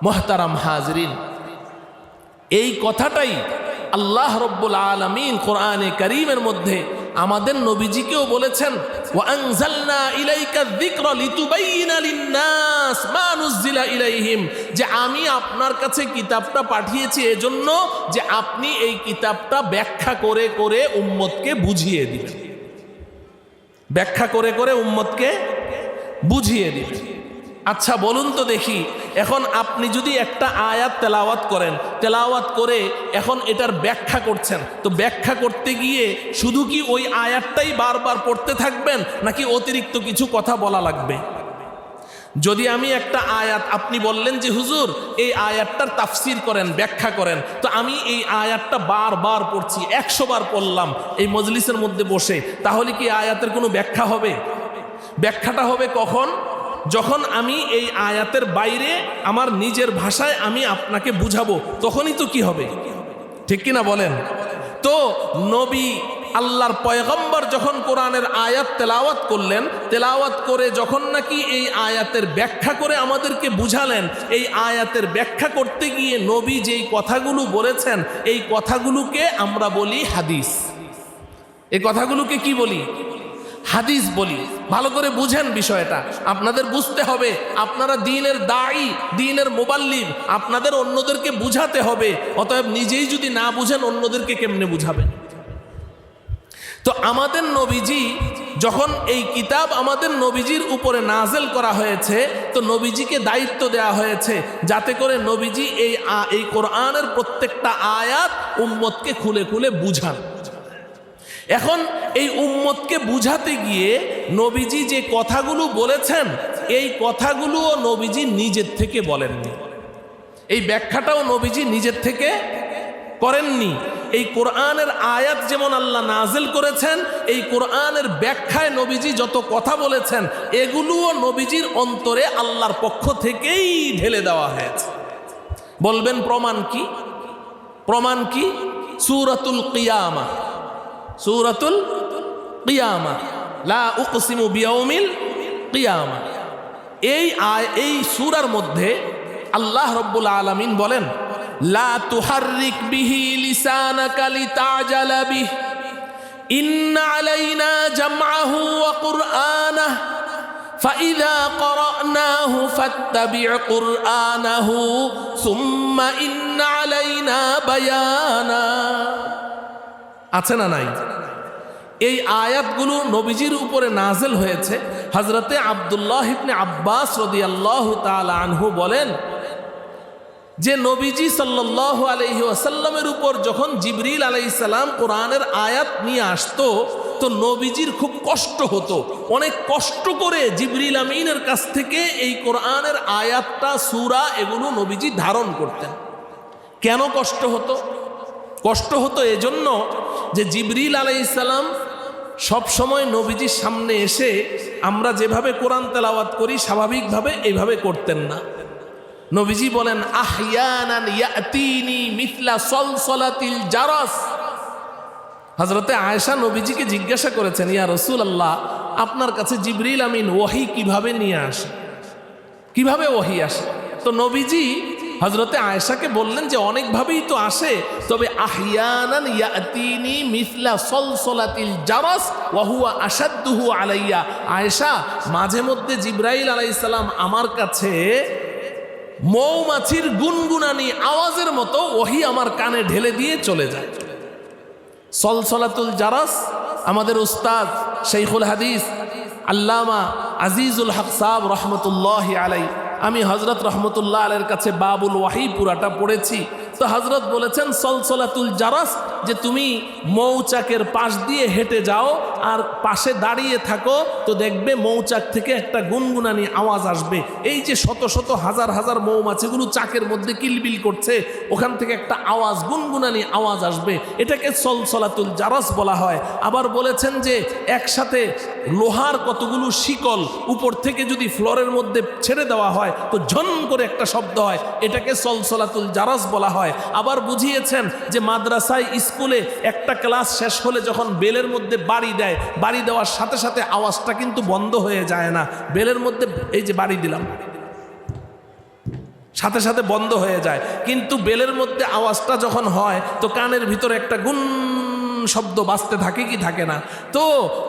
মুহতারাম হাজরিন, এই কথাটাই আল্লাহ রব্বুল আলামিন কোরআনে কারীমের মধ্যে আমাদের নবীজিকেও বলেছেন, ওয়া আনজালনা ইলাইকা যিকরা লিতুবাইয়িনা লিন-নাস মা নুযিলা ইলাইহিম, যে আমি আপনার কাছে কিতাবটা পাঠিয়েছি এজন্য যে আপনি এই কিতাবটা ব্যাখ্যা করে করে উম্মতকে বুঝিয়ে দিবেন, ব্যাখ্যা করে করে উম্মতকে বুঝিয়ে দিবেন। আচ্ছা বলুন তো দেখি, এখন আপনি যদি একটা আয়াত তেলাওয়াত করেন, তেলাওয়াত করে এখন এটার ব্যাখ্যা করছেন, তো ব্যাখ্যা করতে গিয়ে শুধু কি ওই আয়াতটাই বারবার পড়তে থাকবেন, নাকি অতিরিক্ত কিছু কথা বলা লাগবে? যদি আমি একটা আয়াত, আপনি বললেন যে হুজুর এই আয়াতটার তাফসির করেন, ব্যাখ্যা করেন, তো আমি এই আয়াতটা বারবার পড়ছি, 100 বার পড়লাম এই মজলিসের মধ্যে বসে, তাহলে কি আয়াতের কোনো ব্যাখ্যা হবে? ব্যাখ্যাটা হবে কখন? যখন আমি এই আয়াতের বাইরে আমার নিজের ভাষায় আমি আপনাকে বুঝাবো, তখনই তো কি হবে, ঠিক কিনা বলেন? তো নবী আল্লাহর পয়গম্বর যখন কোরআনের আয়াত তেলাওয়াত করলেন, তেলাওয়াত করে যখন নাকি এই আয়াতের ব্যাখ্যা করে আমাদেরকে বুঝালেন, এই আয়াতের ব্যাখ্যা করতে গিয়ে নবী যেই কথাগুলো বলেছেন, এই কথাগুলোকে আমরা বলি হাদিস। এই কথাগুলোকে কি বলি? হাদিস বলি। ভালো করে বুঝেন বিষয়টা, আপনাদের বুঝতে হবে। আপনারা দ্বীনের দাঈ, দ্বীনের মুবাল্লিগ, আপনাদের অন্যদেরকে বুঝাতে হবে। অতএব নিজেই যদি না বুঝেন অন্যদেরকে কেমনে বুঝাবেন? তো আমাদের নবীজি যখন এই কিতাব আমাদের নবীজির উপরে নাজেল করা হয়েছে, তো নবীজিকে দায়িত্ব দেওয়া হয়েছে যাতে করে নবীজি এই কোরআনের প্রত্যেকটা আয়াত উম্মতকে খুলে খুলে বুঝান। এখন এই উম্মতকে বুঝাতে গিয়ে নবীজি যে কথাগুলো বলেছেন, এই কথাগুলোও নবীজি নিজের থেকে বলেননি, এই ব্যাখ্যাটাও নবীজি নিজের থেকে করেননি। এই কোরআনের আয়াত যেমন আল্লাহ নাজিল করেছেন, এই কোরআনের ব্যাখ্যায় নবীজি যত কথা বলেছেন, এগুলোও নবীজির অন্তরে আল্লাহর পক্ষ থেকেই ঢেলে দেওয়া হয়েছে। বলবেন প্রমাণ কি? প্রমাণ কি? সূরাতুল কিয়ামা, সূরাতুল কিয়ামা, লা উকসিমু বিয়াউমিল কিয়ামা। এই সূরার মধ্যে আল্লাহ রাব্বুল আলামিন বলেন, লা তুহাররিক বিহি লিসানাকা লিতাজালা বিহি ইন্না আলাইনা জামআহু ওয়া কুরআনাহু ফাইযা ক্বরানাহু ফাত্তাবি' কুরআনাহু সুম্মা ইন্না আলাইনা বায়ানা। আছে না নাই? এই আয়াতগুলো নবীজির উপরে নাজেল হয়েছে। হযরতে আব্দুল্লাহ ইবনে আব্বাস রাদিয়াল্লাহু তাআলা আনহু বলেন যে নবীজি সাল্লাল্লাহু আলাইহি ওয়াসাল্লামের উপর যখন জিবরিল আলাইহিস সালাম কোরআনের আয়াত নিয়ে আসতো, তো নবীজির খুব কষ্ট হতো। অনেক কষ্ট করে জিবরিল আমিনের কাছ থেকে এই কোরআনের আয়াতটা, সূরা, এগুলো নবীজি ধারণ করতেন। কেন কষ্ট হতো? কষ্ট হতো এজন্য যে জিবরিল আলাইহিস সালাম সব সময় নবীজির সামনে এসে আমরা যেভাবে কোরআন তেলাওয়াত করি স্বাভাবিকভাবে এইভাবে করতেন না। নবীজি বলেন, আহইয়ানান ইয়াতিনি মিথলা সলসলাতিল জারাস। হযরতে আয়েশা নবীজিকে জিজ্ঞাসা করেছেন, ইয়া রাসূলুল্লাহ, আপনার কাছে জিবরিল আমিন ওহী কিভাবে নিয়ে আসে, কিভাবে ওহী আসে? তো নবীজি হযরতে আয়েশাকে বললেন যে অনেকভাবেই তো আসে, তবে আহইয়ানান ইয়াতিনি মিথলা সলসলাতিল জারাস ওয়া হুয়া আশাদ্দুহু আলাইয়া। আয়েশা, মাঝে মধ্যে জিবরাইল আলাইহিস সালাম আমার কাছে মৌমাছির গুনগুনানি আওয়াজের মতো ওহী আমার কানে ঢেলে দিয়ে চলে যায়। সলসলাতুল জারাস আমাদের উস্তাদ শাইখুল হাদিস আল্লামা আজিজুল হক সাহেব রহমতুল্লাহি আলাইহি, আমি হযরত রহমতুল্লাহ আলাইহির কাছে বাবুল ওয়াহি পুরাটা পড়েছি। তো হযরত বলেছেন সলসলাতুল জারাস, যে তুমি মৌচাকের পাশ দিয়ে হেঁটে যাও আর পাশে দাঁড়িয়ে থাকো, তো দেখবে মৌচাক থেকে একটা গুনগুনানি আওয়াজ আসবে। এই যে শত শত হাজার হাজার মৌমাছিগুলো চাকের মধ্যে কিলবিল করছে, ওখান থেকে একটা আওয়াজ, গুনগুনানি আওয়াজ আসবে, এটাকে সলসলাতুল জারাস বলা হয়। আবার বলেছেন যে একসাথে লোহার কতগুলো শিকল উপর থেকে যদি ফ্লোরের মধ্যে ছেড়ে দেওয়া হয় তো ঝন করে একটা শব্দ হয়, এটাকে সলসলাতুল জারাস বলা হয়। আবার বুঝিয়েছেন যে মাদ্রাসায় স্কুলে একটা ক্লাস শেষ হলে যখন বেলের মধ্যে বাড়ি দেয়, বাড়ি দেওয়ার সাথে সাথে আওয়াজটা কিন্তু বন্ধ হয়ে যায় না। বেলের মধ্যে এই যে বাড়ি দিলাম, সাথে সাথে বন্ধ হয়ে যায়, কিন্তু বেলের মধ্যে আওয়াজটা যখন হয় তো কানের ভিতরে একটা গুন শব্দ বাজতে থাকে কি থাকে না। তো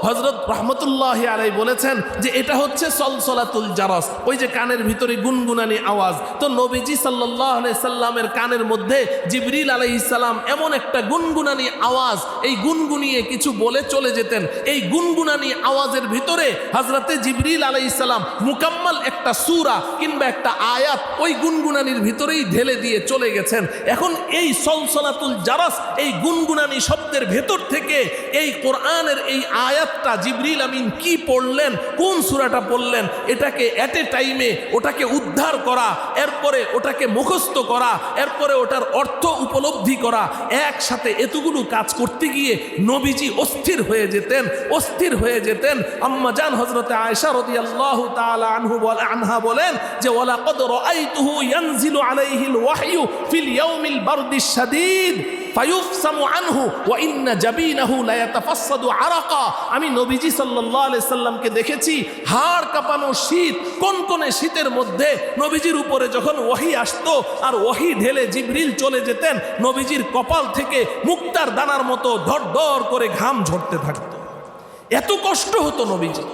হযরত রহমতুল্লাহি আলাইহি বলেছেন যে এটা হচ্ছে সলসলাতুল জারাস, ওই যে কানের ভিতরে গুনগুনানি আওয়াজ। তো নবীজি সাল্লাল্লাহু আলাইহি সাল্লামের কানের মধ্যে জিবরিল আলাইহিস সালাম এমন একটা গুনগুনানি আওয়াজ, এই গুনগুনিয়ে কিছু বলে চলে যেতেন। এই গুনগুনানি আওয়াজের ভিতরে হযরতে জিবরিল আলাইহিস সালাম মুকাম্মাল একটা সূরা কিংবা একটা আয়াত ওই গুনগুনানির ভিতরেই ঢেলে দিয়ে চলে গেছেন। এখন এই সলসলাতুল জারাস, এই গুনগুনানি শব্দের ভেতর থেকে এই কোরআনের এই আয়াতটা জিবরিল আমিন কি পড়লেন, কোন সূরাটা পড়লেন, এটাকে এট এ টাইমে ওটাকে উদ্ধার করা, এরপরে ওটাকে মুখস্থ করা, এরপরে ওটার অর্থ উপলব্ধি করা, একসাথে এতগুলো কাজ করতে গিয়ে নবীজি অস্থির হয়ে যেতেন, অস্থির হয়ে যেতেন। আম্মা জান হযরতে আয়েশা রাদিয়াল্লাহু তাআলা আনহা বলেন যে ওয়ালাকাদ রাআইতুহু ইয়ানজিলু আলাইহিল ওয়াহয়ু ফিল ইয়াউমিল বারদিশ শাদীদ ফায়ুফসামু আনহু ওয়া ইন্না জাবিনাহু লা ইয়াতাফাসসাদু আরাকা। আমি নবীজি সাল্লাল্লাহু আলাইহি সাল্লামকে দেখেছি হাড় কাঁপানো শীত, কনকনে শীতের মধ্যে নবীজির উপরে যখন ওহী আসতো আর ওহী ঢেলে জিবরিল চলে যেতেন, নবীজির কপাল থেকে মুক্তার দানার মতো ধড়ধড় করে ঘাম ঝরতে থাকতো। এত কষ্ট হতো নবীজি।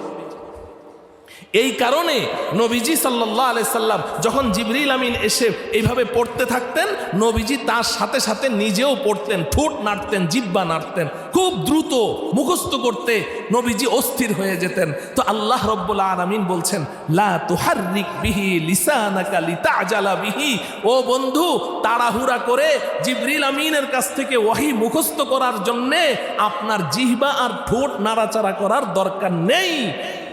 এই কারণে নবীজি সাল্লাল্লাহু আলাইহি সাল্লাম যখন জিবরিল আমিন এসে এইভাবে পড়তে থাকতেন, নবীজি তার সাথে সাথে নিজেও পড়তেন, ঠোঁট নাড়তেন, জিহ্বা নাড়তেন, খুব দ্রুত মুখস্থ করতে নবীজি অস্থির হয়ে যেতেন। তো আল্লাহ রাব্বুল আলামিন বলছেন লা তুহাররিক বিহি লিসানাকা লিতাজালা বিহি, ও বন্ধু তাড়াহুড়া করে জিবরিল আমিনের কাছ থেকে ওহী মুখস্থ করার জন্য আপনার জিহ্বা আর ঠোঁট নাড়াচাড়া করার দরকার নেই।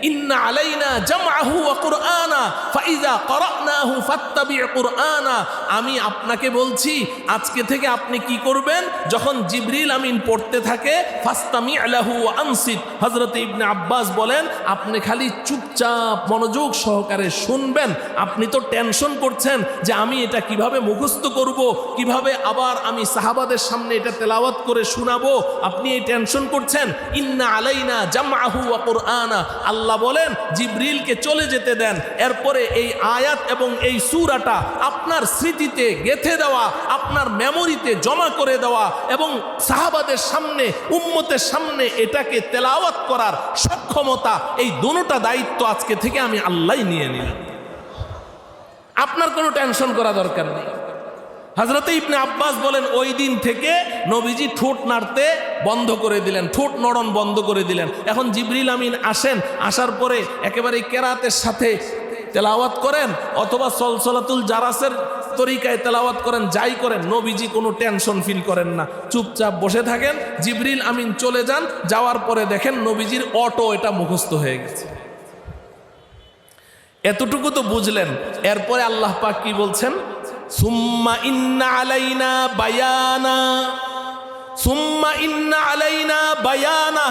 ইন্না আলাইনা জামআহু ওয়া কুরআনা ফাইযা ক্বরানাহু ফাত্তাবি' কুরআনা। আমি আপনাকে বলছি আজকে থেকে আপনি কি করবেন, যখন জিবরিল আমিন পড়তে থাকে ফাস্তামি' লাহু ওয়া আনসিত। হযরত ইবনে আব্বাস বলেন আপনি খালি চুপচাপ মনোযোগ সহকারে শুনবেন। আপনি তো টেনশন করছেন যে আমি এটা কিভাবে মুখস্থ করব, কিভাবে আবার আমি সাহাবাদের সামনে এটা তেলাওয়াত করে শোনাবো, আপনি এই টেনশন করছেন। ইন্না আলাইনা জামআহু ওয়া কুরআনা, আল্লাহ বলেন জিবরিলকে চলে যেতে দেন, এরপরে এই আয়াত এবং এই সূরাটা আপনার স্মৃতিতে গেঁথে দেওয়া, আপনার মেমোরিতে জমা করে দেওয়া এবং সাহাবাদের সামনে, উম্মতের সামনে এটাকে তেলাওয়াত করার সক্ষমতা, এই দুটোটা দায়িত্ব আজকে থেকে আমি আল্লাহই নিয়ে নিলাম। আপনার কোনো টেনশন করা দরকার নেই। হযরতে ইবনে আব্বাস বলেন ওই দিন থেকে নবীজি ঠোঁট নাড়তে বন্ধ করে দিলেন, ঠোঁট নড়ন বন্ধ করে দিলেন। এখন জিবরিল আমিন আসেন, আসার পরে একেবারে কেরাতের সাথে তেলাওয়াত করেন অথবা সলসলাতুল জারাসের তরিকায় তেলাওয়াত করেন, যাই করেন, নবীজি কোনো টেনশন ফিল করেন না, চুপচাপ বসে থাকেন। জিবরিল আমিন চলে যান, যাওয়ার পরে দেখেন নবীজির অটো এটা মুখস্থ হয়ে গেছে। এতটুকু তো বুঝলেন। এরপরে আল্লাহ পাক কি বলছেন, সুম্মা ইন্না আলাইনা বায়ানা, সুম্মা ইন্না আলাইনা বায়ানা।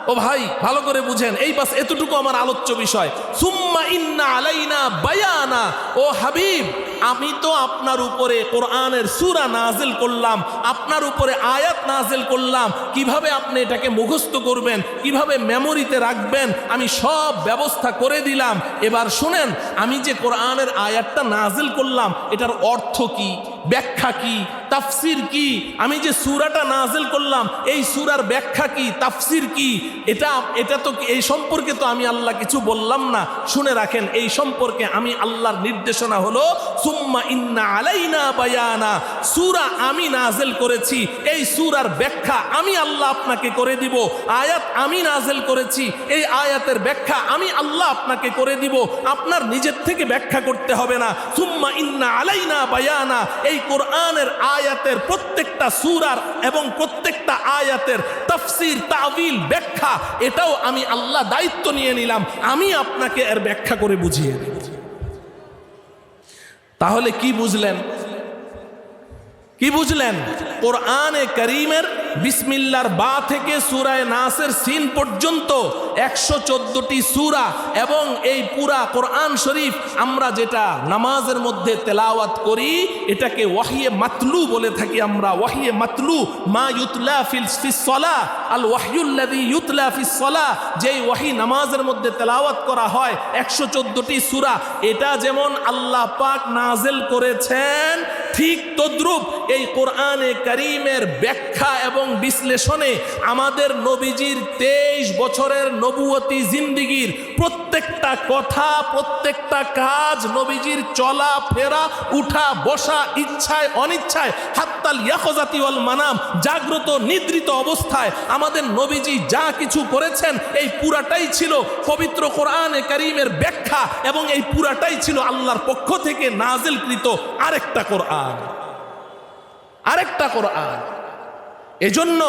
ও ভাই ভালো করে বুঝেন, এই বাস এতটুকু আমার আলোচ্য বিষয়। সুম্মা ইন্না আলাইনা বায়ানা, ও হাবিব আমি তো আপনার উপরে কোরআনের সূরা নাজিল করলাম, আপনার উপরে আয়াত নাজিল করলাম, কিভাবে আপনি এটাকে মুখস্থ করবেন, কিভাবে মেমোরিতে রাখবেন, আমি সব ব্যবস্থা করে দিলাম। এবার শুনেন, আমি যে কোরআনের আয়াতটা নাজিল করলাম এটার অর্থ কি, ব্যাখ্যা কি, তাফসির কি, আমি যে সূরাটা নাজিল করলাম এই সূরার ব্যাখ্যা কি, তাফসির কি, এটা তো এই সম্পর্কে তো আমি আল্লাহ কিছু বললাম না। শুনে রাখেন, এই সম্পর্কে আমি আল্লাহর নির্দেশনা হলো সুম্মা ইন্না আলাইনা বায়ানা, সূরা আমি নাজিল করেছি, এই সূরার ব্যাখ্যা আমি আল্লাহ আপনাকে করে দিব। আয়াত আমি নাজিল করেছি, এই আয়াতের ব্যাখ্যা আমি আল্লাহ আপনাকে করে দিব, আপনার নিজের থেকে ব্যাখ্যা করতে হবে না। সুম্মা ইন্না আলাইনা বায়ানা, এই কোরআনের আয়াতের প্রত্যেকটা সূরার এবং প্রত্যেকটা আয়াতের তাফসীর, তাবিল, ব্যাখ্যা, এটাও আমি আল্লাহ দায়িত্ব নিয়ে নিলাম, আমি আপনাকে এর ব্যাখ্যা করে বুঝিয়ে দেব। তাহলে কি বুঝলেন? কি বুঝলেন? কোরআনে কারীমের বিসমিল্লাহর বা থেকে সূরা নাসের সিন পর্যন্ত 114টি সূরা, এবং এই পুরা কোরআন শরীফ আমরা যেটা নামাজের মধ্যে তেলাওয়াত করি এটাকে ওয়াহিয়ে মাতলু বলে থাকি আমরা। ওয়াহিয়ে মাতলু, মা ইউতলা ফিস সালাহ, আল ওয়াহয়ুল্লাযী ইউতলা ফিস সালাহ, যেই ওয়াহি নামাজের মধ্যে তেলাওয়াত করা হয় 114টি সূরা, এটা যেমন আল্লাহ পাক নাজিল করেছেন, ঠিক তদ্রূপ এই কোরআনে কারীমের ব্যাখ্যা এবং বিশ্লেষণে আমাদের নবীজির 23 বছরের নবুয়তি জিন্দেগির প্রত্যেকটা কথা, প্রত্যেকটা কাজ, নবীজির চলা ফেরা, উঠা বসা, ইচ্ছায় অনিচ্ছায়, হাত্তাল ইয়াকযাতি ওয়াল মানাম, জাগ্রত নিদ্রিত অবস্থায় আমাদের নবীজি যা কিছু করেছেন এই পুরাটাই ছিল পবিত্র কোরআনে কারীমের ব্যাখ্যা, এবং এই পুরাটাই ছিল আল্লাহর পক্ষ থেকে নাজিলকৃত আরেকটা কোরআন, আরেকটা কোরআন। এজন্য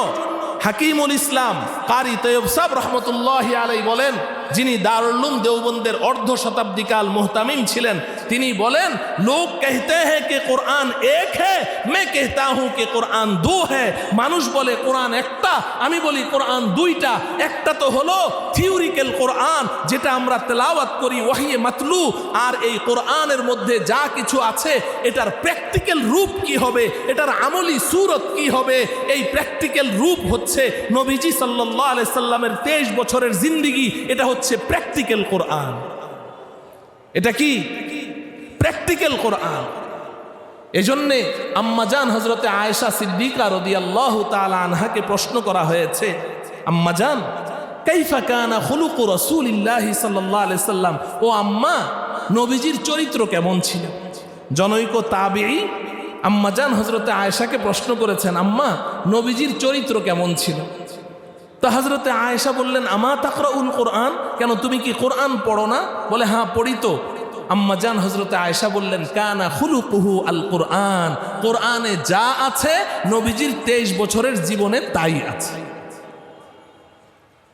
হাকিমুল ইসলাম কারি তৈয়ব সাহেব রহমতুল্লাহি আলাইহি বলেন, যিনি দারুল উলুম দেওবন্দের অর্ধ শতাব্দীকাল মুহতামিম ছিলেন, তিনি বলেন, লোক कहते हैं कि कुरान एक है, मैं कहता हूं कि कुरान दो है। মানুষ বলে কোরআন একটা, আমি বলি কোরআন দুইটা। একটা তো হলো থিওরিক্যাল কোরআন, যেটা আমরা তেলাওয়াত করি ওয়াহিয়ে মাতলু, আর এই কোরআনের মধ্যে যা কিছু আছে এটার প্র্যাকটিক্যাল রূপ কি হবে, এটার আমলি সূরত কি হবে, এই প্র্যাকটিক্যাল রূপ হচ্ছে নবীজি সাল্লাল্লাহু আলাইহি সাল্লামের 23 বছরের জিন্দেগি। এটা হচ্ছে প্র্যাকটিক্যাল কোরআন। এটা কি প্র্যাকটিক্যাল কোরআন? এজন্যে আম্মাজান হযরতে আয়েশা সিদ্দিকা রাদিয়াল্লাহু তাআলা আনহাকে প্রশ্ন করা হয়েছে, আম্মাজান কাইফা কানা খুলুকু রাসূলিল্লাহি সাল্লাল্লাহু আলাইহি সাল্লাম, ও আম্মা নবীজির চরিত্র কেমন ছিল? জনৈক তাবিঈ আম্মাজান হযরতে আয়েশাকে প্রশ্ন করেছেন, আম্মা নবীজির চরিত্র কেমন ছিল? তো হযরতে আয়েশা বললেন, আমা তাকরাউল কোরআন, কেন তুমি কি কোরআন পড়ো না? বলে, হ্যাঁ পড়ি তো। আম্মাজান হযরতে আয়েশা বললেন, কানা খুলুকুহু আল কোরআন, কোরআনে যা আছে নবীজির 23 বছরের জীবনে তাই আছে।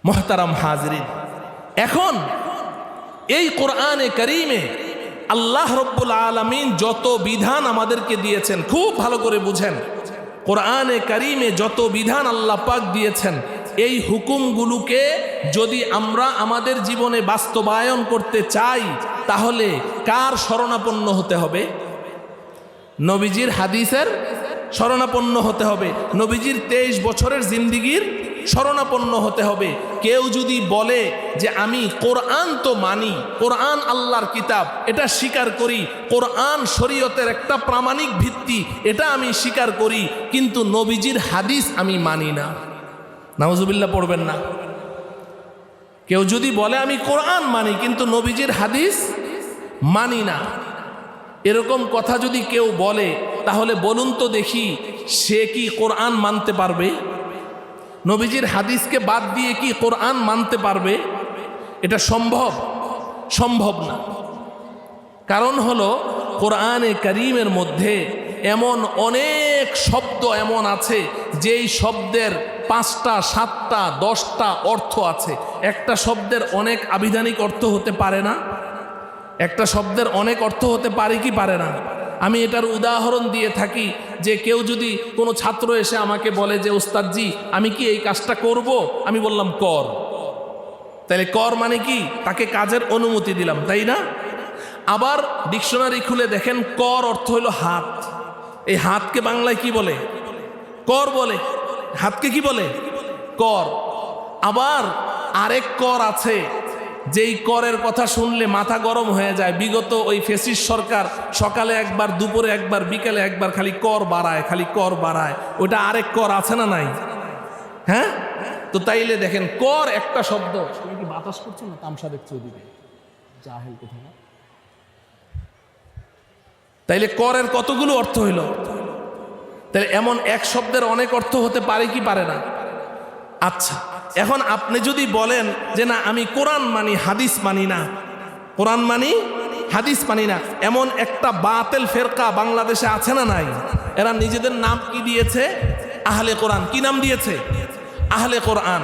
মুহতারাম হাজিরিন, এখন এই কোরআনে কারীমে আল্লাহ রব্বুল আলামিন যত বিধান আমাদেরকে দিয়েছেন, খুব ভালো করে বুঝেন, কোরআনে কারীমে যত বিধান আল্লাহ পাক দিয়েছেন, এই হুকুমগুলোকে যদি আমরা আমাদের জীবনে বাস্তবায়ন করতে চাই তাহলে কার শরণাপন্ন হতে হবে? নবীজির হাদিসের শরণাপন্ন হতে হবে, নবীজির 23 বছরের জিন্দেগির শরণাপন্ন হতে হবে। কেউ যদি বলে যে আমি কোরআন তো মানি, কোরআন আল্লাহর কিতাব, এটা স্বীকার করি, কোরআন শরীয়তের একটা প্রামাণিক ভিত্তি, এটা আমি স্বীকার করি, কিন্তু নবীজির হাদিস আমি মানি না, নাউজুবিল্লাহ পড়বেন না। কেউ যদি বলে আমি কোরআন মানি কিন্তু নবীজির হাদিস মানি না, এরকম কথা যদি কেউ বলে, তাহলে বলুন তো দেখি সে কি কোরআন মানতে পারবে? নবীজির হাদিসকে বাদ দিয়ে কি কোরআন মানতে পারবে? এটা সম্ভব? সম্ভব না। কারণ হলো কোরআনে কারীমের মধ্যে এমন অনেক শব্দ এমন আছে যেই শব্দের 5টা 7টা 10টা অর্থ আছে। একটা শব্দের অনেক আবিধানিক অর্থ হতে পারে না? একটা শব্দের অনেক অর্থ হতে পারে কি পারে না? আমি এটার উদাহরণ দিয়ে থাকি যে কেউ যদি কোনো ছাত্র এসে আমাকে বলে যে ওস্তাদজি আমি কি এই কাজটা করব, আমি বললাম কর, তাহলে কর মানে কি? তাকে কাজের অনুমতি দিলাম, তাই না? আবার ডিকশনারি খুলে দেখেন কর অর্থ হলো হাত। এই হাতকে বাংলায় কি বলে? কর বলে। হাতকে কি বলে? কর। আবার আরেক কর আছে যেই করের কথা শুনলে মাথা গরম হয়ে যায়। বিগত ওই ফেসিস সরকার সকালে একবার, দুপুরে একবার, বিকেলে একবার খালি কর বাড়ায়, খালি কর বাড়ায়। ওটা আরেক কর আছে না নাই? হ্যাঁ, তো তাইলে দেখেন কর একটা শব্দ। তুমি কি বাতাস করছো না? তামসা দেখছো ওদিকে, জাহেল কোথায়। তাইলে করের কতগুলো অর্থ হইল? তাহলে এমন এক শব্দের অনেক অর্থ হতে পারে কি পারে না? আচ্ছা, এখন আপনি যদি বলেন যে না আমি কোরআন মানি হাদিস মানি না, কোরআন মানি হাদিস মানি না, এমন একটা বাতিল ফেরকা বাংলাদেশে আছে না নাই? এরা নিজেদের নাম কি দিয়েছে? আহলে কোরআন। কি নাম দিয়েছে? আহলে কোরআন।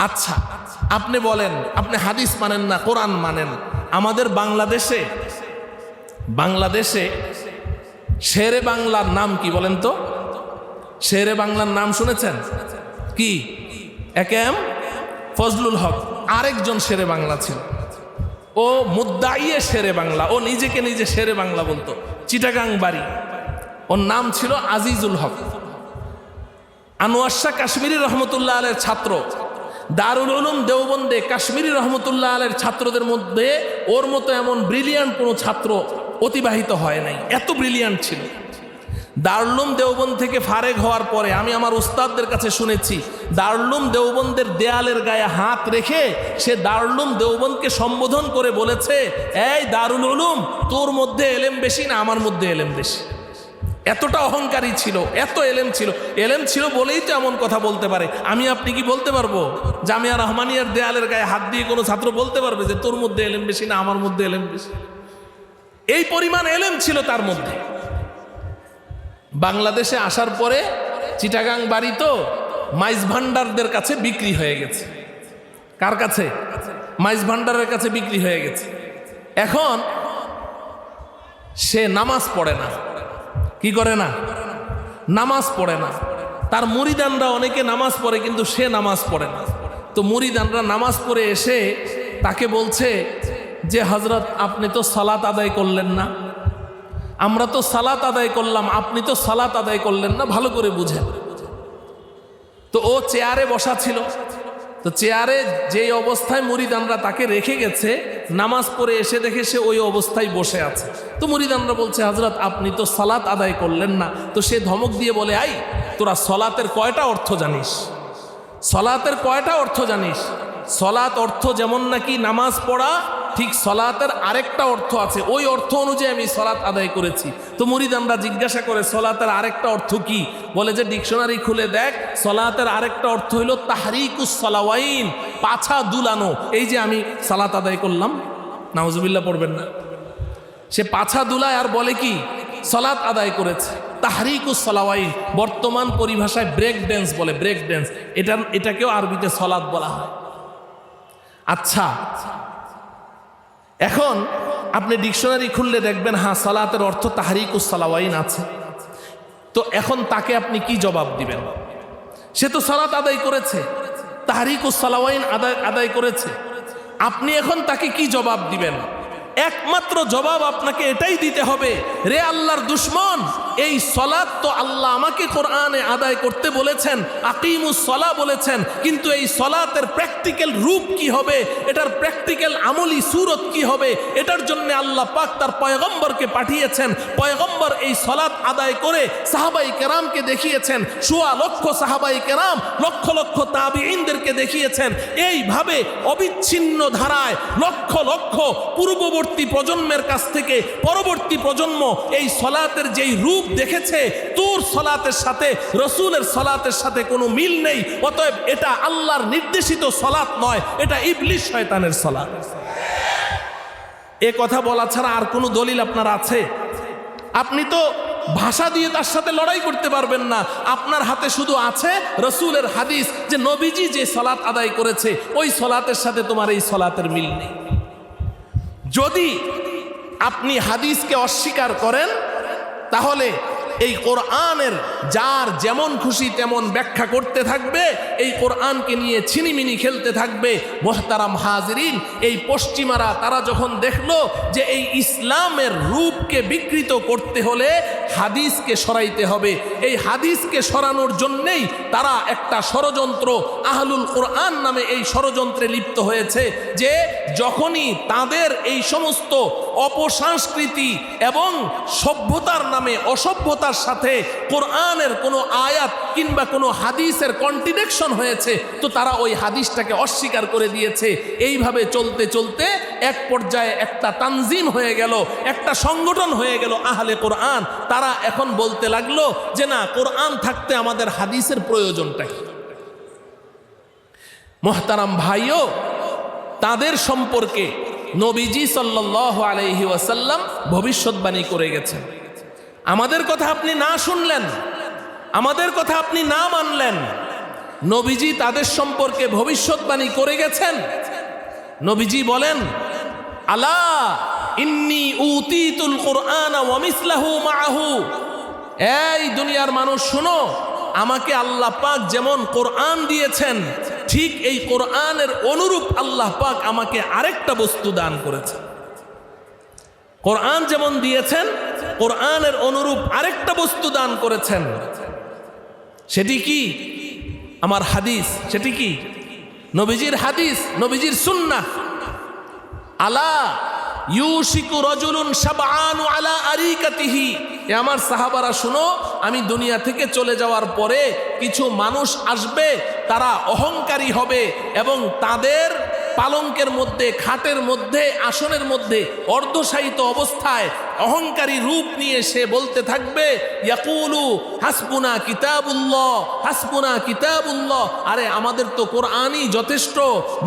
আচ্ছা, আপনি বলেন, আপনি হাদিস মানেন না, কোরআন মানেন। আমাদের বাংলাদেশে শেরে বাংলার নাম কি বলেন তো? শেরে বাংলার নাম শুনেছেন কি? একেএম ফজলুল হক। আরেকজন শেরে বাংলা ছিল, ও মুদ্দাইয়ে শেরে বাংলা, ও নিজেকে নিজে শেরে বাংলা বলতো। চিটাগাং বাড়ি, ওর নাম ছিল আজিজুল হক। আনোয়ার শাহ কাশ্মীরি রহমতুল্লাহ আলের ছাত্র। দারুল উলুম দেওবন্দে কাশ্মীরি রহমতুল্লাহ আলের ছাত্রদের মধ্যে ওর মতো এমন ব্রিলিয়ান্ট কোনো ছাত্র অতিবাহিত হয় নাই, এত ব্রিলিয়ান্ট ছিল। দারুল উলুম দেওবন্দ থেকে ফারেগ হওয়ার পরে আমি আমার উস্তাদদের কাছে শুনেছি, দারুল উলুম দেওবন্দের দেয়ালের গায়ে হাত রেখে সে দারুল উলুম দেওবন্দকে সম্বোধন করে বলেছে, এই দারুল উলুম, তোর মধ্যে এলেম বেশি না আমার মধ্যে এলেম বেশি। এতটা অহংকারী ছিল, এত এলেম ছিল। এলেম ছিল বলেই তো এমন কথা বলতে পারে। আমি আপনি কি বলতে পারবো? জামিয়া রহমানিয়ার দেয়ালের গায়ে হাত দিয়ে কোনো ছাত্র বলতে পারবে যে তোর মধ্যে এলেম বেশি না আমার মধ্যে এলেম বেশি? এই পরিমাণ এলেম ছিল তার মধ্যে। বাংলাদেশে আসার পরে চিটাগাং বাড়ি তো মাইজ ভান্ডারদের কাছে বিক্রি হয়ে গেছে। কার কাছে? মাইজ ভান্ডারের কাছে বিক্রি হয়ে গেছে। এখন সে নামাজ পড়ে না। কি করে না? নামাজ পড়ে না। তার মুরিদানরা অনেকে নামাজ পড়ে, কিন্তু সে নামাজ পড়ে না। তো মুরিদানরা নামাজ পড়ে এসে তাকে বলছে যে হযরত, আপনি তো সালাত আদায় করলেন না। আমরা তো সালাত আদায় করলাম, আপনি তো সালাত আদায় করলেন না, ভালো করে বুঝেন। তো ও চেয়ারে বসা ছিল। তো চেয়ারে যেই অবস্থায় মুরিদানরা তাকে রেখে গেছে, নামাজ পড়ে এসে দেখে সে ওই অবস্থায় বসে আছে। তো মুরিদানরা বলছে, হযরত আপনি তো সালাত আদায় করলেন না। তো সে ধমক দিয়ে বলে, আই তোরা সলাতের কয়টা অর্থ জানিস? সলাতের কয়টা অর্থ জানিস? সলাত অর্থ যেমন নাকি নামাজ পড়া, ঠিক সলাতের আরেকটা অর্থ আছে, ওই অর্থ অনুযায়ী আমি সলাত আদায় করেছি। তো মুরিদানরা জিজ্ঞাসা করে, সলাতের আরেকটা অর্থ কি? বলে যে ডিকশনারি খুলে দেখ, সলাতের আরেকটা অর্থ হইল তাহরিকুস সালাওয়াইন, পাছা দুলানো। এই যে আমি সালাত আদায় করলাম, নাউজুবিল্লাহ পড়বেন না, সে পাছা দুলায় আর বলে কি? সলাত আদায় করেছে। তাহরিকুস সালাওয়াইন বর্তমান পরিভাষায় ব্রেক ড্যান্স বলে, ব্রেক ড্যান্স। এটাকেও আরবিতে সলাত বলা হয়। আচ্ছা, এখন আপনি ডিকশনারি খুললে দেখবেন, হ্যাঁ সালাতের অর্থ তাহরিকুস সালাওয়াইন আছে। তো এখন তাকে আপনি কি জবাব দিবেন? সে তো সালাত আদায় করেছে, তাহরিকুস সালাওয়াইন আদায় করেছে। আপনি এখন তাকে কি জবাব দিবেন? একমাত্র জবাব আপনাকে এটাই দিতে হবে, রে আল্লাহর দুশমন, এই সলাত তো আল্লাহ আমাকে কোরআনে আদায় করতে বলেছেন, আকিমুস সলা বলেছেন, কিন্তু এই সলাতের প্র্যাকটিক্যাল রূপ কি হবে, এটার প্র্যাকটিক্যাল আমলি সুরত কি হবে, এটার জন্য আল্লাহ পাক তার পয়গম্বরকে পাঠিয়েছেন। পয়গম্বর এই সলাত আদায় করে সাহাবাই কেরামকে দেখিয়েছেন, সোয়া লক্ষ সাহাবাই কেরাম, লক্ষ লক্ষ তাবিঈনদেরকে দেখিয়েছেন। এইভাবে অবিচ্ছিন্ন ধারায় লক্ষ লক্ষ পূর্ববর্তী প্রজন্মের কাছ থেকে পরবর্তী প্রজন্ম এই সলাতের যেই রূপ দেখেছে, তোর সলাতের সাথে রসুলের সলাতের সাথে কোনো মিল নেই। অতএব এটা আল্লাহর নির্দেশিত সলাত নয়, এটা ইবলিস শয়তানের সলাত। এ কথা বলা ছাড়া আর কোনো দলিল আপনার আছে? আপনি তো ভাষা দিয়ে তার সাথে লড়াই করতে পারবেন না। আপনার হাতে শুধু আছে রসুলের হাদিস, যে নবীজি যে সলাত আদায় করেছে ওই সলাতের সাথে তোমার এই সলাতের মিল নেই। যদি আপনি হাদিসকে অস্বীকার করেন, তাহলে এই কোরআনের যার যেমন খুশি তেমন ব্যাখ্যা করতে থাকবে, এই কোরআনকে নিয়ে ছিনিমিনি খেলতে থাকবে। মোহতারাম হাজিরিন, এই পশ্চিমারা তারা যখন দেখলো যে এই ইসলামের রূপকে বিকৃত করতে হলে হাদিসকে সরাইতে হবে, এই হাদিসকে সরানোর জন্যেই তারা একটা ষড়যন্ত্র, আহলুল কোরআন নামে এই ষড়যন্ত্রে লিপ্ত হয়েছে। যে যখনই তাদের এই সমস্ত অপসংস্কৃতি এবং সভ্যতার নামে অসভ্যতার সাথে কোরআনের কোনো আয়াত কিংবা কোনো হাদিসের কন্ট্রাডিকশন হয়েছে, তো তারা ওই হাদিসটাকে অস্বীকার করে দিয়েছে। এইভাবে চলতে চলতে এক পর্যায়ে একটা তানজিম হয়ে গেল, একটা সংগঠন হয়ে গেল আহলে কোরআন। তারা এখন বলতে লাগলো যে না, কোরআন থাকতে আমাদের হাদিসের প্রয়োজনটা কি? মোহতারাম ভাইও, তাদের সম্পর্কে নবীজি সাল্লাল্লাহু আলাইহি ওয়াসাল্লাম ভবিষ্যৎবাণী করে গেছেন। আমাদের কথা আপনি না শুনলেন, আমাদের কথা আপনি না মানলেন। নবীজি তাদের সম্পর্কে ভবিষ্যৎবাণী করে গেছেন। নবীজি বলেন, আলা ইন্নী উতীতুল কুরআন ওয়া মিসলাহু মাআহু, এই দুনিয়ার মানুষ শুনো, আমাকে আল্লাহ পাক যেমন কোরআন দিয়েছেন, ঠিক এই কোরআনের অনুরূপ আল্লাহ পাক আমাকে আরেকটা বস্তু দান করেছেন। কোরআন যেমন দিয়েছেন, কোরআনের অনুরূপ আরেকটা বস্তু দান করেছেন। সেটি কি? আমার হাদিস। সেটি কি? নবীজির হাদিস, নবীজির সুন্নাহ। আলা ইউশিকু রাজুলুন শাবআনু আলা আরিকাতিহি, এ আমার সাহাবারা শুনো, আমি দুনিয়া থেকে চলে যাওয়ার পরে কিছু মানুষ আসবে, তারা অহংকারী হবে এবং তাদের পালঙ্কের মধ্যে, খাটের মধ্যে, আসনের মধ্যে অর্ধশায়িত অবস্থায় অহংকারী রূপ নিয়ে সে বলতে থাকবে, ইয়াকুলু হাসবুনা কিতাবুল্লাহ, হাসবুনা কিতাবুল্লাহ, আরে আমাদের তো কোরআনই যথেষ্ট।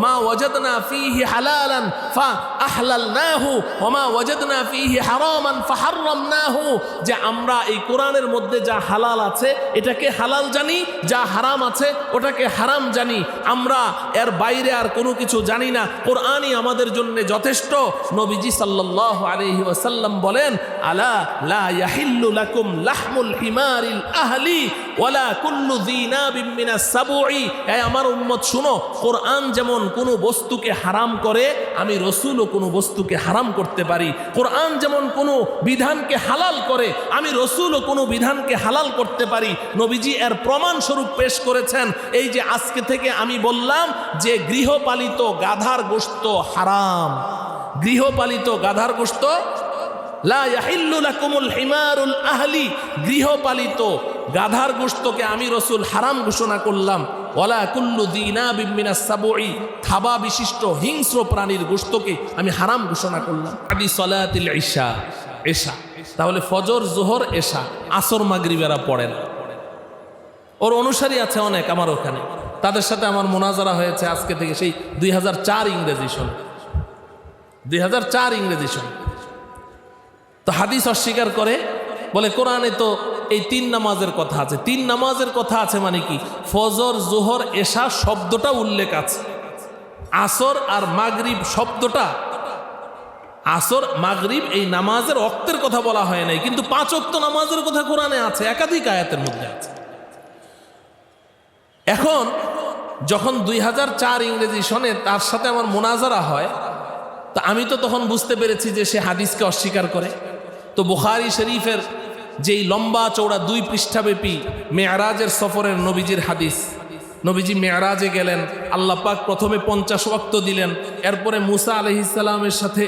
মা ওয়াজাদনা ফীহি হালালান ফা আহলালনাহু ওয়া মা ওয়াজাদনা ফীহি হারামান ফাহাররামনাহু, যে আমরা এই কোরআনের মধ্যে যা হালাল আছে এটাকে হালাল জানি, যা হারাম আছে ওটাকে হারাম জানি, আমরা এর বাইরে আর কোনো কিছু জানি না, কোরআনই আমাদের জন্য যথেষ্ট। নবীজি সাল্লাল্লাহু আলাইহি ওয়াসাল্লাম বলেন, আলা লা ইয়াহিল্লু লাকুম লাহমুল হিমারিল আহলি ওয়ালা কুল্লু যিনাবিন মিনাস সাবুই, এই আমার উম্মত শুনো, কোরআন যেমন কোনো বস্তুকে হারাম করে, আমি রাসূলও কোনো বস্তুকে হারাম করতে পারি। কোরআন যেমন কোনো বিধানকে হালাল করে, আমি রাসূলও কোনো বিধানকে হালাল করতে পারি। নবীজি এর প্রমাণ স্বরূপ পেশ করেছেন। এই যে আজকে থেকে আমি বললাম যে গৃহপালিত গাধার গোশত হারাম, গৃহপালিত গাধার গোশত, লা ইয়াহিল্লু লাকুমুল হিমারুল আহলি, গৃহপালিত গাধার গোশতকে আমি রাসূল হারাম ঘোষণা করলাম। ওয়ালা কুল্লু যিনাবিন মিনাস সাবুই, থাবা বিশিষ্ট হিংস্র প্রাণীর গোশতকে আমি হারাম ঘোষণা করলাম। আদি সলাতিল ইশা, এশা, তাহলে ফজর, জোহর, এশা, আসর, মাগরিব এরা পড়ে না। ওর অনুসারী আছে অনেক আমার ওখানে, তাদের সাথে আমার মোনাজারা হয়েছে আজকে থেকে, সেই 2004 ইংরেজি সন, 2004 ইংরেজি সন। তো হাদিস অস্বীকার করে, বলে কোরআনে তো এই 3 নামাজের কথা আছে। 3 নামাজের কথা আছে মানে কি? ফজর, জোহর, এশা শব্দটা উল্লেখ আছে, আসর আর মাগরিব শব্দটা, আসর মাগরিব এই নামাজের ওয়াক্তের কথা বলা হয় নাই, কিন্তু 5 ওয়াক্ত নামাজের কথা কোরআনে আছে, একাধিক আয়াতের মধ্যে আছে। এখন যখন 2004 ইংরেজি সনে তার সাথে আমার মোনাজারা হয়, তা আমি তো তখন বুঝতে পেরেছি যে সে হাদিসকে অস্বীকার করে। তো বুখারী শরীফের যেই লম্বা চৌড়া 2 পৃষ্ঠাব্যাপী মেরাজের সফরের নবীজির হাদিস, নবীজি মেরাজে গেলেন, আল্লাহ পাক প্রথমে 50 ওয়াক্ত দিলেন, এরপরে মুসা আলাইহিস সালামের সাথে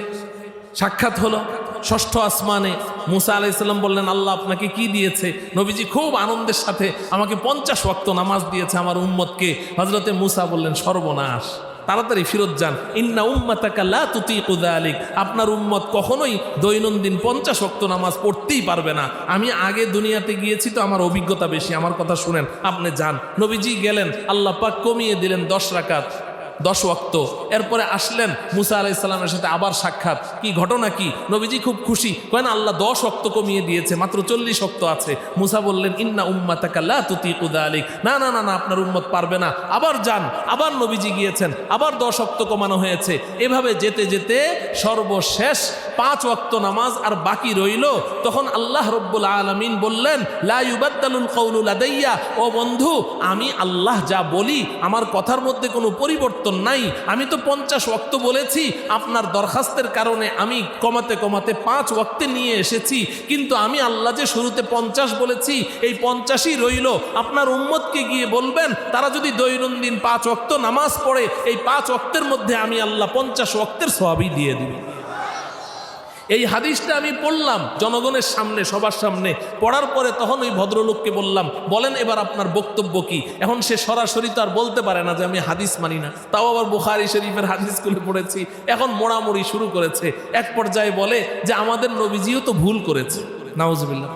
সাক্ষাৎ হলো 6ষ্ঠ আসমানে। মুসা আলাইহিস সালাম বললেন, আল্লাহ আপনাকে কি দিয়েছে? নবীজি খুব আনন্দের সাথে আমাকে 50 ওয়াক্ত নামাজ দিয়েছে আমার উম্মতকে। হযরতে মুসা বললেন, সর্বনাশ, তাড়াতাড়ি ফিরত যান, ইন্না উম্মাতাকা লা তুতিকু যালিক, আপনার উম্মত কখনোই দৈনন্দিন 50 ওয়াক্ত নামাজ পড়তেই পারবে না। আমি আগে দুনিয়াতে গিয়েছি তো আমার অভিজ্ঞতা বেশি, আমার কথা শুনেন, আপনি যান। নবীজি গেলেন, আল্লাহ পাক কমিয়ে দিলেন 10 রাকাত, 10 ওয়াক্ত। এরপরে আসলেন মুসা আলাইহিস সালামের সাথে আবার সাক্ষাৎ। কি ঘটনা কি? নবীজি খুব খুশি, কেন আল্লাহ 10 ওয়াক্ত কমিয়ে দিয়েছে, মাত্র 40 ওয়াক্ত আছে। মুসা বললেন, ইন্না উম্মাতাকা লা তুতিকু যালিক, না না না না, আপনার উম্মত পারবে না। আবার যান, আবার নবীজি গিয়েছেন, আবার 10 ওয়াক্ত কমানো হয়েছে। এভাবে যেতে যেতে সর্বশেষ 5 ওয়াক্ত নামাজ আর বাকি রইল। তখন আল্লাহ রব্বুল আলামিন বললেন, লা ইউবাদদালুল কওলু লাদাইয়া, ও বন্ধু, আমি আল্লাহ যা বলি আমার কথার মধ্যে কোনো পরিবর্তন নাই। আমি তো 50 ওয়াক্ত বলেছি, আপনার দরখাস্তের কারণে আমি কমাতে কমাতে 5 ওয়াক্তে নিয়ে এসেছি, কিন্তু আমি আল্লাহ যে শুরুতে 50 বলেছি, এই 50ই রইল। আপনার উম্মতকে গিয়ে বলবেন, তারা যদি দৈনন্দিন 5 ওয়াক্ত নামাজ পড়ে, এই 5 ওয়াক্তের মধ্যে আমি আল্লাহ 50 ওয়াক্তের সওয়াবই দিয়ে দিব। এই হাদিসটা আমি পড়লাম জনগণের সামনে, সবার সামনে। পড়ার পরে তখন ওই ভদ্রলোককে বললাম, বলেন এবার আপনার বক্তব্য কি? এখন সে সরাসরি তো আর বলতে পারে না যে আমি হাদিস মানি না, তাও আবার বুখারী শরীফের হাদিসগুলো পড়েছি। এখন মোড়ামুড়ি শুরু করেছে। এক পর্যায়ে বলে যে আমাদের নবীজিও তো ভুল করেছে, নাউজুবিল্লাহ।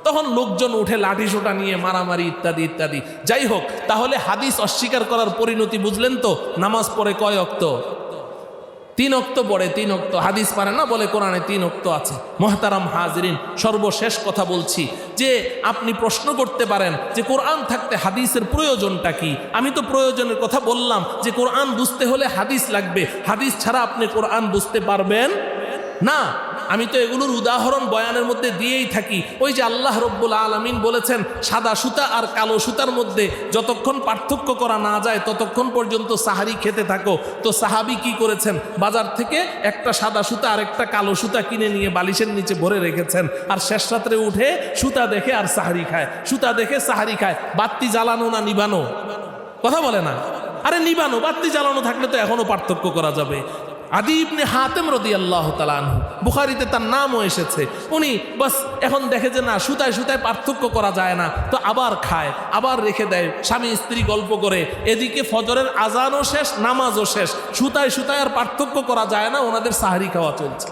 তখন লোকজন উঠে লাঠি সোটা নিয়ে মারামারি ইত্যাদি ইত্যাদি। যাই হোক, তাহলে হাদিস অস্বীকার করার পরিণতি বুঝলেন তো? নামাজ পড়ে কয় ওয়াক্ত? 3 ওয়াক্ত পড়ে, 3 ওয়াক্ত হাদিস পারে না বলে কোরআনে 3 ওয়াক্ত আছে। মুহতারাম হাজিরিন, সর্বশেষ কথা বলছি যে আপনি প্রশ্ন করতে পারেন যে কোরআন থাকতে হাদিসের প্রয়োজনটা কি? আমি তো প্রয়োজনের কথা বললাম যে কোরআন বুঝতে হলে হাদিস লাগবে, হাদিস ছাড়া আপনি কোরআন বুঝতে পারবেন না। আমি তো এগুলোর উদাহরণ বয়ানের মধ্যে দিয়েই থাকি। ওই যে আল্লাহ রব্বুল আলামিন বলেছেন সাদা সুতা আর কালো সুতার মধ্যে যতক্ষণ পার্থক্য করা না যায় ততক্ষণ পর্যন্ত সাহারি খেতে থাকো। তো সাহাবি কি করেছেন? বাজার থেকে একটা সাদা সুতা আর একটা কালো সুতা কিনে নিয়ে বালিশের নিচে ভরে রেখেছেন, আর শেষ রাত্রে উঠে সুতা দেখে আর সাহারি খায়, সুতা দেখে সাহারি খায়। বাতি জ্বালানো না নিবানো? কথা বলে না। আরে নিবানো, বাতি জ্বালানো থাকলে তো এখনো পার্থক্য করা যাবে। আদি ইবনে হাতেম রাদিয়াল্লাহু তাআলা আনহু, বুখারীতে তার নামও এসেছে, উনি বাস এখন দেখে যে না সুতায় সুতায় পার্থক্য করা যায় না, তো আবার খায়, আবার রেখে দেয়, স্বামী স্ত্রী গল্প করে, এদিকে ফজরের আজানও শেষ, নামাজও শেষ, সুতায় সুতায় আর পার্থক্য করা যায় না, ওনাদের সাহারি খাওয়া চলছে।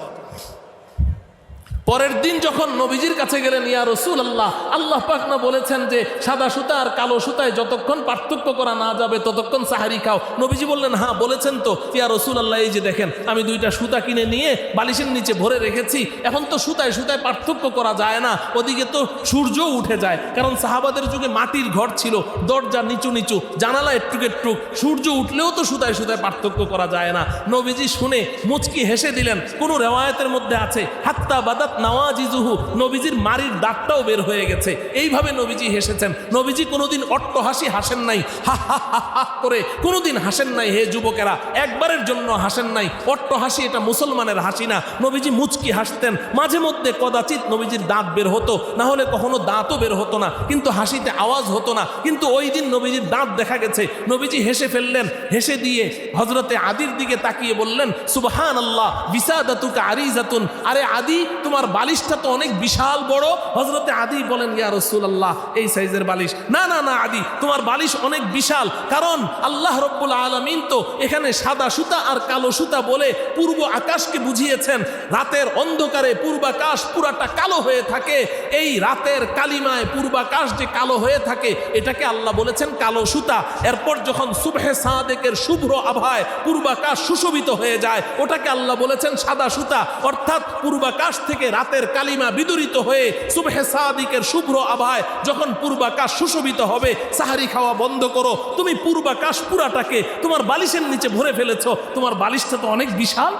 পরের দিন যখন নবীজির কাছে গেলেন, ইয়া রাসূলুল্লাহ, আল্লাহ পাক না বলেছেন যে সাদা সুতা আর কালো সুতায় যতক্ষণ পার্থক্য করা না যাবে ততক্ষণ সাহারি খাও? নবীজি বললেন হ্যাঁ বলেছেন তো। ইয়া রাসূলুল্লাহ, এই যে দেখেন আমি 2টা সুতা কিনে নিয়ে বালিশের নিচে ভরে রেখেছি, এখন তো সুতায় সুতায় পার্থক্য করা যায় না, ওদিকে তো সূর্য উঠে যায়, কারণ সাহাবাদের যুগে মাটির ঘর ছিল, দরজা নিচু নিচু, জানালা একটুক একটুক, সূর্য উঠলেও তো সুতায় সুতায় পার্থক্য করা যায় না। নবীজি শুনে মুচকি হেসে দিলেন। কোন রেওয়ায়াতের মধ্যে আছে হাত্তা বাদাত নওয়াজিজুহু, নবীজির মারির দাঁতটাও বের হয়ে গেছে। এইভাবে নবীজি হেসেছেন। নবীজি কোনোদিন অট্টহাসি হাসেন নাই, হা হা হা হা করে কোনোদিন হাসেন নাই। হে যুবকেরা, একবারের জন্য হাসেন নাই। অট্টহাসি এটা মুসলমানের হাসি না। নবীজি মুচকি হাসতেন, মাঝে মধ্যে কদাচিৎ নবীজির দাঁত বের হতো, না হলে কখনো দাঁতও বের হতো না, কিন্তু হাসিতে আওয়াজ হতো না। কিন্তু ওই দিন নবীজির দাঁত দেখা গেছে। নবীজি হেসে ফেললেন, হেসে দিয়ে হযরতে আদির দিকে তাকিয়ে বললেন সুবহানাল্লাহ বিসাদাতুকা আরিজাতুন, আরে আদি তোমার বালিশটা তো অনেক বিশাল বড়। হযরতে আদি বলেন ইয়া রাসূলুল্লাহ, এই সাইজের বালিশ? না না না আদি, তোমার বালিশ অনেক বিশাল, কারণ আল্লাহ রব্বুল আলামিন তো এখানে সাদা সুতা আর কালো সুতা বলে পূর্ব আকাশকে বুঝিয়েছেন। রাতের অন্ধকারে পূর্বাকাশ পুরাটা কালো হয়ে থাকে, এই রাতের কালিমায় পূর্বাকাশ যে কালো হয়ে থাকে এটাকে আল্লাহ বলেছেন কালো সুতা। এরপর যখন সুবহে সাদেকের শুভ্র আভায় পূর্বাকাশ সুশোভিত হয়ে যায় ওটাকে আল্লাহ বলেছেন সাদা সুতা। অর্থাৎ পূর্বাকাশ থেকে রাতের কালিমা বিদূরিত হয়ে সুবহে সাদিকের শুভ্র আভায় যখন পূর্বাকাশ সুশোভিত হবে, সাহারি খাওয়া বন্ধ করো। তুমি পূর্বাকাশ পুরাটাকে তোমার বালিশের নিচে ভরে ফেলেছো, তোমার বালিশটা তো অনেক বিশাল।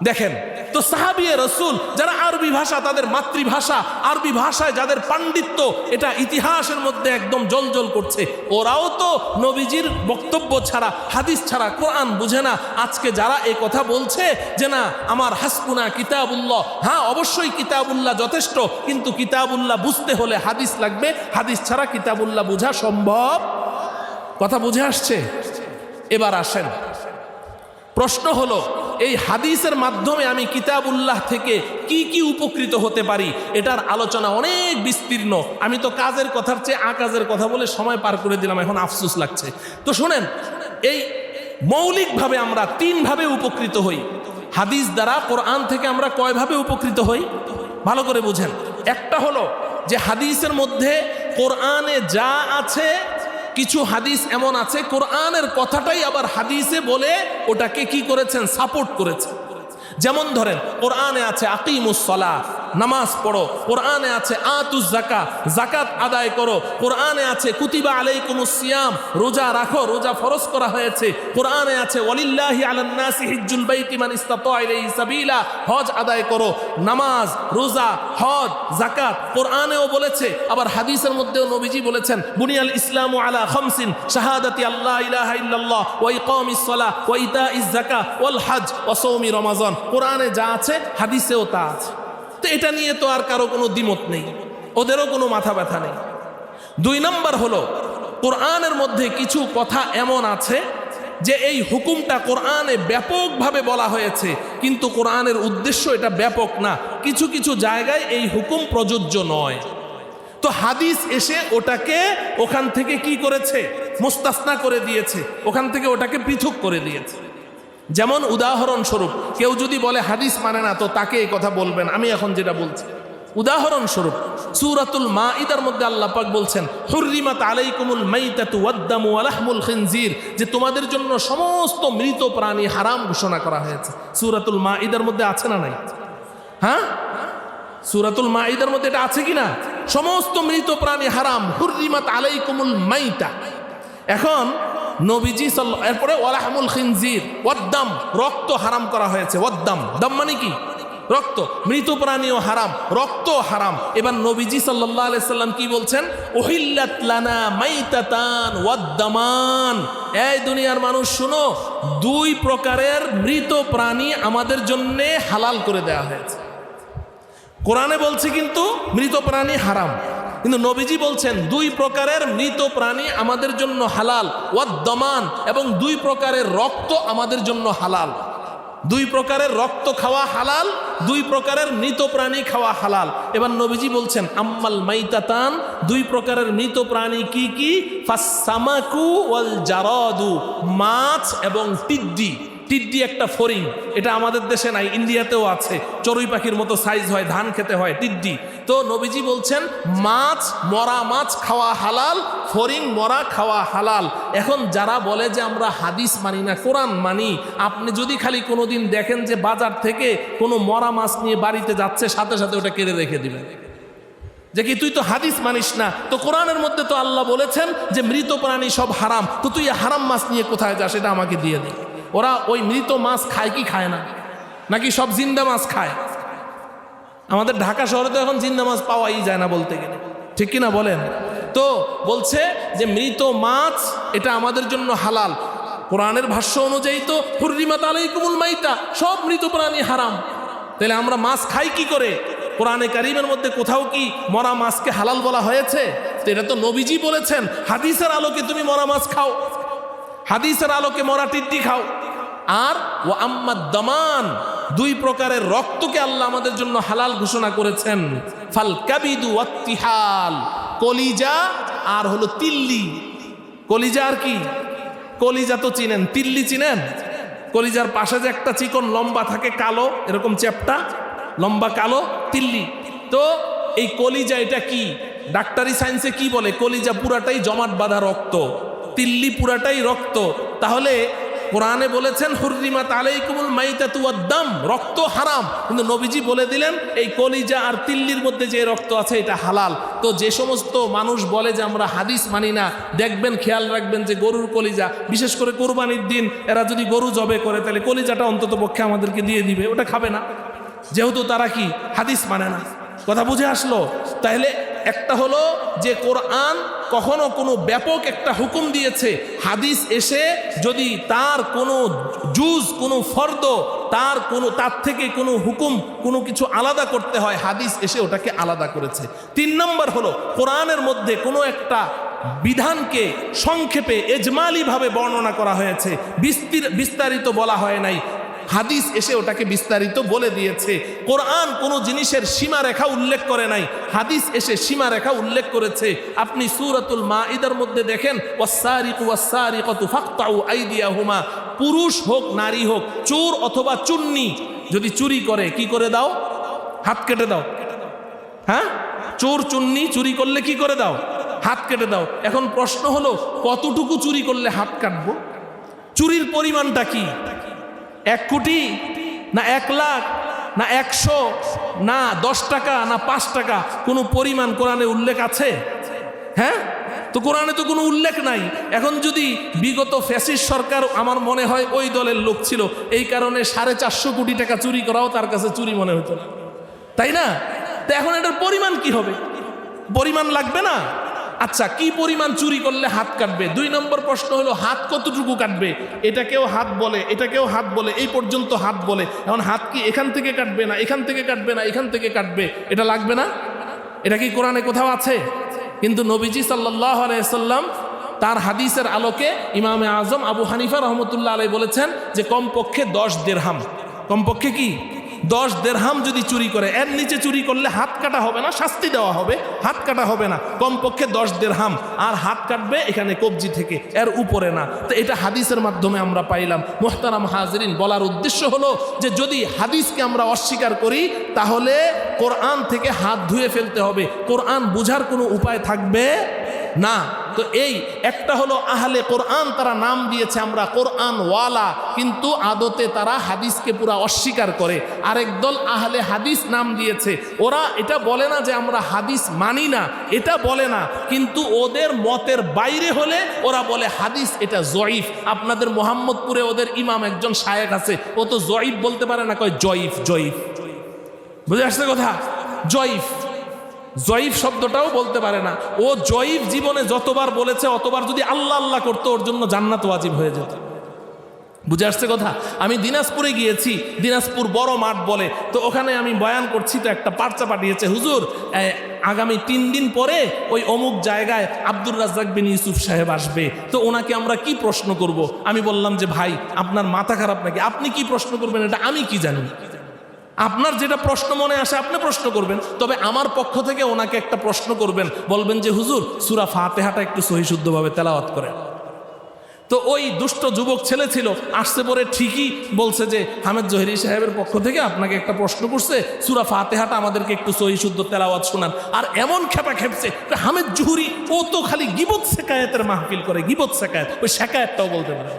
দেখেন তো সাহাবিয়ে রাসূল যারা আরবি ভাষা তাদের মাতৃভাষা, আরবি ভাষায় যাদের পাণ্ডিত্য এটা ইতিহাসের মধ্যে একদম জ্বলজ্বল করছে, ওরাও তো নবীজির বক্তব্য ছাড়া হাদিস ছাড়া কোরআন বুঝে না। আজকে যারা এই কথা বলছে যে না আমার হাসবুনা কিতাবুল্লাহ, হ্যাঁ অবশ্যই কিতাবুল্লাহ যথেষ্ট, কিন্তু কিতাবুল্লাহ বুঝতে হলে হাদিস লাগবে, হাদিস ছাড়া কিতাবুল্লাহ বোঝা সম্ভব। কথা বুঝে আসছে? এবার আসেন, প্রশ্ন হলো এই হাদিসের মাধ্যমে আমি কিতাবুল্লাহ থেকে কি কি উপকৃত হতে পারি, এটার আলোচনা অনেক বিস্তীর্ণ। আমি তো কাজের কথার চেয়ে আকাজের কথা বলে সময় পার করে দিলাম, এখন আফসোস লাগছে। তো শুনেন, এই মৌলিকভাবে আমরা 3 ভাবে উপকৃত হই। হাদিস দ্বারা কোরআন থেকে আমরা কয়ভাবে উপকৃত হই ভালো করে বুঝেন। একটা হলো যে হাদিসের মধ্যে কোরআনে যা আছে, কিছু হাদিস এমন আছে কোরআনের কথাটাই আবার হাদিসে বলে ওটাকে কি করেছেন, সাপোর্ট করেছেন। যেমন ধরেন কোরআনে আছে আকিমুস সালাহ, নামাজ পড়ো। কোরআনে আছে আতুজ যাকাত, যাকাত আদায় করো। কোরআনে আছে কুতিবা আলাইকুমুস সিয়াম, রোজা রাখো, রোজা ফরজ করা হয়েছে। কোরআনে আছে ওয়ালিল্লাহি আলান নাসি হিজ্জুল বাইতি মান ইসতাতা ইলাইহি সাবিলা, হজ আদায় করো। নামাজ, রোজা, হজ, যাকাত কোরআনেও বলেছে, আবার হাদিসের মধ্যেও নবীজি বলেছেন বুনিয়াল ইসলামু আলা খামসিন শাহাদাতি আল্লা ইলাহা ইল্লাল্লাহ ওয়া ইকামিস সালাহ ওয়া ইতাইজ যাকাত ওয়াল হজ ওয়া সাওমি রমাজান। কোরআনে যা আছে হাদিসেও তা আছে। তো এটা নিয়ে তো আর কারো কোনো দ্বিমত নেই, ওদেরও কোনো মাথা ব্যথা নেই। 2 নম্বর হলো কোরআনের মধ্যে কিছু কথা এমন আছে যে এই হুকুমটা কোরআনে ব্যাপকভাবে বলা হয়েছে, কিন্তু কোরআনের উদ্দেশ্য এটা ব্যাপক না। কিছু কিছু জায়গায় এই হুকুম প্রযোজ্য নয়, তো হাদিস এসে ওটাকে ওখান থেকে কি করেছে, মুস্তাসনা করে দিয়েছে, ওখান থেকে ওটাকে পৃথক করে দিয়েছে। যেমন উদাহরণস্বরূপ কেউ যদি বলে হাদিস মানে না, তো তাকে এই কথা বলবেন আমি এখন যেটা বলছি। উদাহরণস্বরূপ সূরাতুল মাইদার মধ্যে আল্লাহ পাক বলছেন হুররিমাত আলাইকুমুল মাইতাতু ওয়াদ-দামু ওয়া লাহমুল খিনজির, যে তোমাদের জন্য সমস্ত মৃত প্রাণী হারাম ঘোষণা করা হয়েছে। সূরাতুল মাইদার মধ্যে আছে না নাই? হ্যাঁ, সূরাতুল মাইদার মধ্যে এটা আছে কিনা? সমস্ত মৃত প্রাণী হারাম, হুররিমাত আলাইকুমুল মাইতা। এখন নবীজি এরপরে ওয়ালাহমুল খিনজির, ওয়াদ-দাম, রক্ত হারাম করা হয়েছে। ওয়াদ-দাম, দাম মানে কি? রক্ত। মৃত প্রাণীও হারাম, রক্ত হারাম। এবার নবীজি সাল্লাল্লাহু আলাইহি সাল্লাম কি বলছেন? উহিল্লাত লানা মাইতাতান ওয়াদ-দামান। এই দুনিয়ার মানুষ শুনো, দুই প্রকারের মৃত প্রাণী আমাদের জন্য হালাল করে দেওয়া হয়েছে। কোরআনে বলছে কিন্তু মৃত প্রাণী হারাম, কিন্তু নবীজি বলছেন দুই প্রকারের মৃত প্রাণী আমাদের জন্য হালাল, ওয়াদ-দামান, এবং দুই প্রকারের রক্ত আমাদের জন্য হালাল। দুই প্রকারের রক্ত খাওয়া হালাল, দুই প্রকারের মৃত প্রাণী খাওয়া হালাল। এবার নবীজি বলছেন আম্মাল মাইতাতান, দুই প্রকারের মৃত প্রাণী কি কি? ফাসসামাকু ওয়াল জারাদু, মাছ এবং টিড্ডি। টিড্ডি একটা ফড়িং, এটা আমাদের দেশে নাই, ইন্ডিয়াতেও আছে, চড়ুই পাখির মতো সাইজ হয়, ধান খেতে হয়, টিড্ডি। তো নবীজি বলছেন মাছ, মরা মাছ খাওয়া হালাল, ফড়িং মরা খাওয়া হালাল। এখন যারা বলে যে আমরা হাদিস মানি না, কোরআন মানি, আপনি যদি খালি কোনোদিন দেখেন যে বাজার থেকে কোনো মরা মাছ নিয়ে বাড়িতে যাচ্ছে, সাথে সাথে ওটা কেড়ে রেখে দিবেন, যে কি তুই তো হাদিস মানিস না, তো কোরআনের মধ্যে তো আল্লাহ বলেছেন যে মৃত প্রাণী সব হারাম, তো তুই হারাম মাছ নিয়ে কোথায় যাস, এটা আমাকে দিয়ে দে। ওরা ওই মৃত মাছ খায় কি খায় না, নাকি সব জিন্দা মাছ খায়? আমাদের ঢাকা শহরে তো এখন জিন্দা মাছ পাওয়াই যায় না বলতে গেলে, ঠিক কিনা বলেন? তো বলছে যে মৃত মাছ এটা আমাদের জন্য হালাল। কোরআনের ভাষ্য অনুযায়ী তো হুররিমাত আলাইকুমুল মাইতা, সব মৃত প্রাণী হারাম। তাহলে আমরা মাছ খাই কি করে? কোরআনে কারিমের মধ্যে কোথাও কি মরা মাছকে হালাল বলা হয়েছে? তো এটা তো নবীজি বলেছেন, হাদিসের আলোকে তুমি মরা মাছ খাও, হাদিসের আলোকে মরা টিড্ডি খাও। আর ও আম্মাদ দামান, দুই প্রকারের রক্তকে আল্লাহ আমাদের জন্য হালাল ঘোষণা করেছেন। ফাল কাবিদু ওয়াত্তিহাল, কলিজা আর হলো তিল্লি। কলিজা আর কি? কলিজা তো চিনেন, তিল্লি চিনেন? কলিজার পাশে যে একটা চিকন লম্বা থাকে কালো, এরকম চ্যাপটা লম্বা কালো, তিল্লি। তো এই কলিজা এটা কি? ডাক্তারি সায়েন্সে কি বলে? কলিজা পুরাটাই জমাট বাঁধা রক্ত, তিল্লি পুরাটাই রক্ত। তাহলে কোরআনে বলেছেন হুররিমাত আলাইকুমুল মাইতাতু ওয়াদ-দাম, রক্ত হারাম, কিন্তু নবীজি বলে দিলেন এই কলিজা আর তিল্লির মধ্যে যে রক্ত আছে এটা হালাল। তো যে সমস্ত মানুষ বলে যে আমরা হাদিস মানি না, দেখবেন, খেয়াল রাখবেন যে গরুর কলিজা, বিশেষ করে কোরবানির দিন এরা যদি গরু জবে করে, তাহলে কলিজাটা অন্তত পক্ষে আমাদেরকে দিয়ে দিবে, ওটা খাবে না, যেহেতু তারা কি হাদিস মানে না। কথা বুঝে আসলো? তাহলে একটা হলো যে কোরআন কখনো কোনো ব্যাপক একটা হুকুম দিয়েছে, হাদিস এসে যদি তার কোনো জুজ, কোনো ফর্দ, তার থেকে কোনো হুকুম, কোনো কিছু আলাদা করতে হয়, হাদিস এসে ওটাকে আলাদা করেছে। 3 নম্বর হলো কোরআনের মধ্যে কোনো একটা বিধানকে সংক্ষেপে এজমালিভাবে বর্ণনা করা হয়েছে, বিস্তারিত বলা হয় নাই, হাদিস এসে ওটাকে বিস্তারিত বলে দিয়েছে। কোরআন কোনো জিনিসের সীমারেখা উল্লেখ করে নাই, হাদিস এসে সীমারেখা উল্লেখ করেছে। আপনি সূরাতুল মাইদার মধ্যে দেখেন ওয়াস-সারিকু ওয়াস-সারিকাতু ফাকতাউ আইদিয়াহুমা, পুরুষ হোক নারী হোক, চোর অথবা চুন্নি যদি চুরি করে, কি করে দাও? হাত কেটে দাও। হ্যাঁ, চোর চুন্নি চুরি করলে কি করে দাও? হাত কেটে দাও। এখন প্রশ্ন হলো কতটুকু চুরি করলে হাত কাটবো? চুরির পরিমাণটা কি? 1 কোটি না 1 লাখ না 100 না 10 টাকা না 5 টাকা? কোনো পরিমাণ কোরআনে উল্লেখ আছে? হ্যাঁ, তো কোরআনে তো কোনো উল্লেখ নাই। এখন যদি বিগত ফ্যাসিস্ট সরকার, আমার মনে হয় ওই দলের লোক ছিল, এই কারণে 450 কোটি টাকা চুরি করাও তার কাছে চুরি মনে হতো না, তাই না? তো এখন এটার পরিমাণ কি হবে? পরিমাণ লাগবে না? আচ্ছা, কি পরিমাণ চুরি করলে হাত কাটবে? 2 নম্বর প্রশ্ন হলো হাত কতটুকু কাটবে? এটাকেও হাত বলে, এটাকেও হাত বলে, এই পর্যন্ত হাত বলে। এখন হাত কি এখান থেকে কাটবে না এখান থেকে কাটবে না এখান থেকে কাটবে? এটা লাগবে না? এটা কি কোরআনে কোথাও আছে? কিন্তু নবীজি সাল্লাল্লাহু আলাইহি সাল্লাম তার হাদিসের আলোকে ইমামে আজম আবু হানিফা রহমতুল্লাহ আলাইহি বলেছেন যে কমপক্ষে 10 দিরহাম, কমপক্ষে কি 10 দিরহাম যদি চুরি করে, এর নিচে চুরি করলে হাত কাটা হবে না, শাস্তি দেওয়া হবে, হাত কাটা হবে না, কমপক্ষে 10 দিরহাম, আর হাত কাটবে এখানে কবজি থেকে, এর উপরে না। তো এটা হাদিসের মাধ্যমে আমরা পাইলাম। মুহতারাম হাজিরিন, বলার উদ্দেশ্য হলো যে যদি হাদিসকে আমরা অস্বীকার করি তাহলে কোরআন থেকে হাত ধুয়ে ফেলতে হবে, কোরআন বুঝার কোনো উপায় থাকবে না। তো এই একটা হলো আহলে কোরআন, তারা নাম দিয়েছে আমরা কোরআন ওয়ালা, কিন্তু আদতে তারা হাদিসকে পুরা অস্বীকার করে। আরেক দল আহলে হাদিস নাম দিয়েছে, ওরা এটা বলে না যে আমরা হাদিস মানি না, এটা বলে না, কিন্তু ওদের মতের বাইরে হলে ওরা বলে হাদিস এটা জয়ীফ। আপনাদের মোহাম্মদপুরে ওদের ইমাম একজন শায়েখ আছে, ও তো জয়ীফ বলতে পারে না, কয় জয়ীফ। জয়ীফ বুঝে আসছে কথা? জয়ীফ, জয়ীফ শব্দটাও বলতে পারে না ও। জয়ীফ জীবনে যতবার বলেছে অতবার যদি আল্লাহ আল্লাহ করতো ওর জন্য জান্নাত ওয়াজিব হয়ে যেত। বুঝে আসছে কথা? আমি দিনাজপুরে গিয়েছি, দিনাজপুর বড় মাঠ বলে, তো ওখানে আমি বয়ান করছি, তো একটা পার্চা পাঠিয়েছে, হুজুর আগামী 3 দিন পরে ওই অমুক জায়গায় আব্দুর রাজ্জাক বিন ইউসুফ সাহেব আসবে, তো ওনাকে আমরা কি প্রশ্ন করব? আমি বললাম যে ভাই আপনার মাথা খারাপ নাকি, আপনি কি প্রশ্ন করবেন এটা আমি কি জানি? আপনার যেটা প্রশ্ন মনে আসে আপনি প্রশ্ন করবেন, তবে আমার পক্ষ থেকে ওনাকে একটা প্রশ্ন করবেন, বলবেন যে হুজুর সূরা ফাতিহাটা একটু সহি শুদ্ধভাবে তেলাওয়াত করেন। তো ওই দুষ্ট যুবক ছেলে ছিল, আসছে পরে ঠিকই বলছে যে হামেদ জহিরি সাহেবের পক্ষ থেকে আপনাকে একটা প্রশ্ন করছে, সূরা ফাতিহাটা আমাদেরকে একটু সহি শুদ্ধ তেলাওয়াত শোনান। আর এমন খেপা খেপছে, হামেদ জহুরি ও তো খালি গিবত শেকায়েতের মাহফিল করে, গিবত শেকায়েত, ওই শেকায়েতটাও বলতে পারে।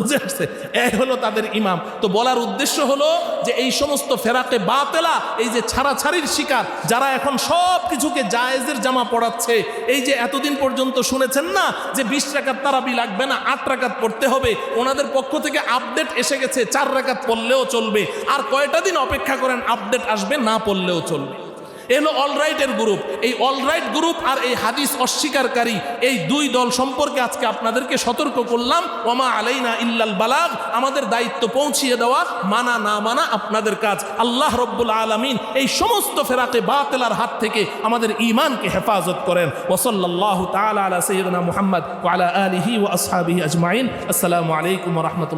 বুঝে আসছে? এই হলো তাদের ইমাম। তো বলার উদ্দেশ্য হলো যে এই সমস্ত ফেরাকে বাতেলা, এই যে ছাড়াছাড়ির শিকার যারা এখন সব কিছুকে জায়েজের জামা পড়াচ্ছে, এই যে এতদিন পর্যন্ত শুনেছেন না যে 20 রাকাত তারাবি লাগবে না, 8 রাকাত পড়তে হবে, ওনাদের পক্ষ থেকে আপডেট এসে গেছে 4 রাকাত পড়লেও চলবে, আর কয়টা দিন অপেক্ষা করেন আপডেট আসবে, না পড়লেও চলবে। এলো অলরাইটের গ্রুপ। এই অলরাইট গ্রুপ আর এই হাদিস অস্বীকারী, এই দুই দল সম্পর্কে আজকে আপনাদেরকে সতর্ক করলাম। ওমা আলাইনা ইল্লাল বালাগ, আমাদের দায়িত্ব পৌঁছিয়ে দেওয়া, মানা না মানা আপনাদের কাজ। আল্লাহ রব্বুল আলামিন এই সমস্ত ফেরাকে বাতিলার হাত থেকে আমাদের ঈমানকে হেফাজত করেন। ওয়া সাল্লাল্লাহু তাআলা আলা সাইয়্যিদিনা মুহাম্মদ ওয়া আলা আলিহি ওয়া আসহাবিহি আজমাইন। আসসালামু আলাইকুম ওয়া রাহমাতুল্লাহ।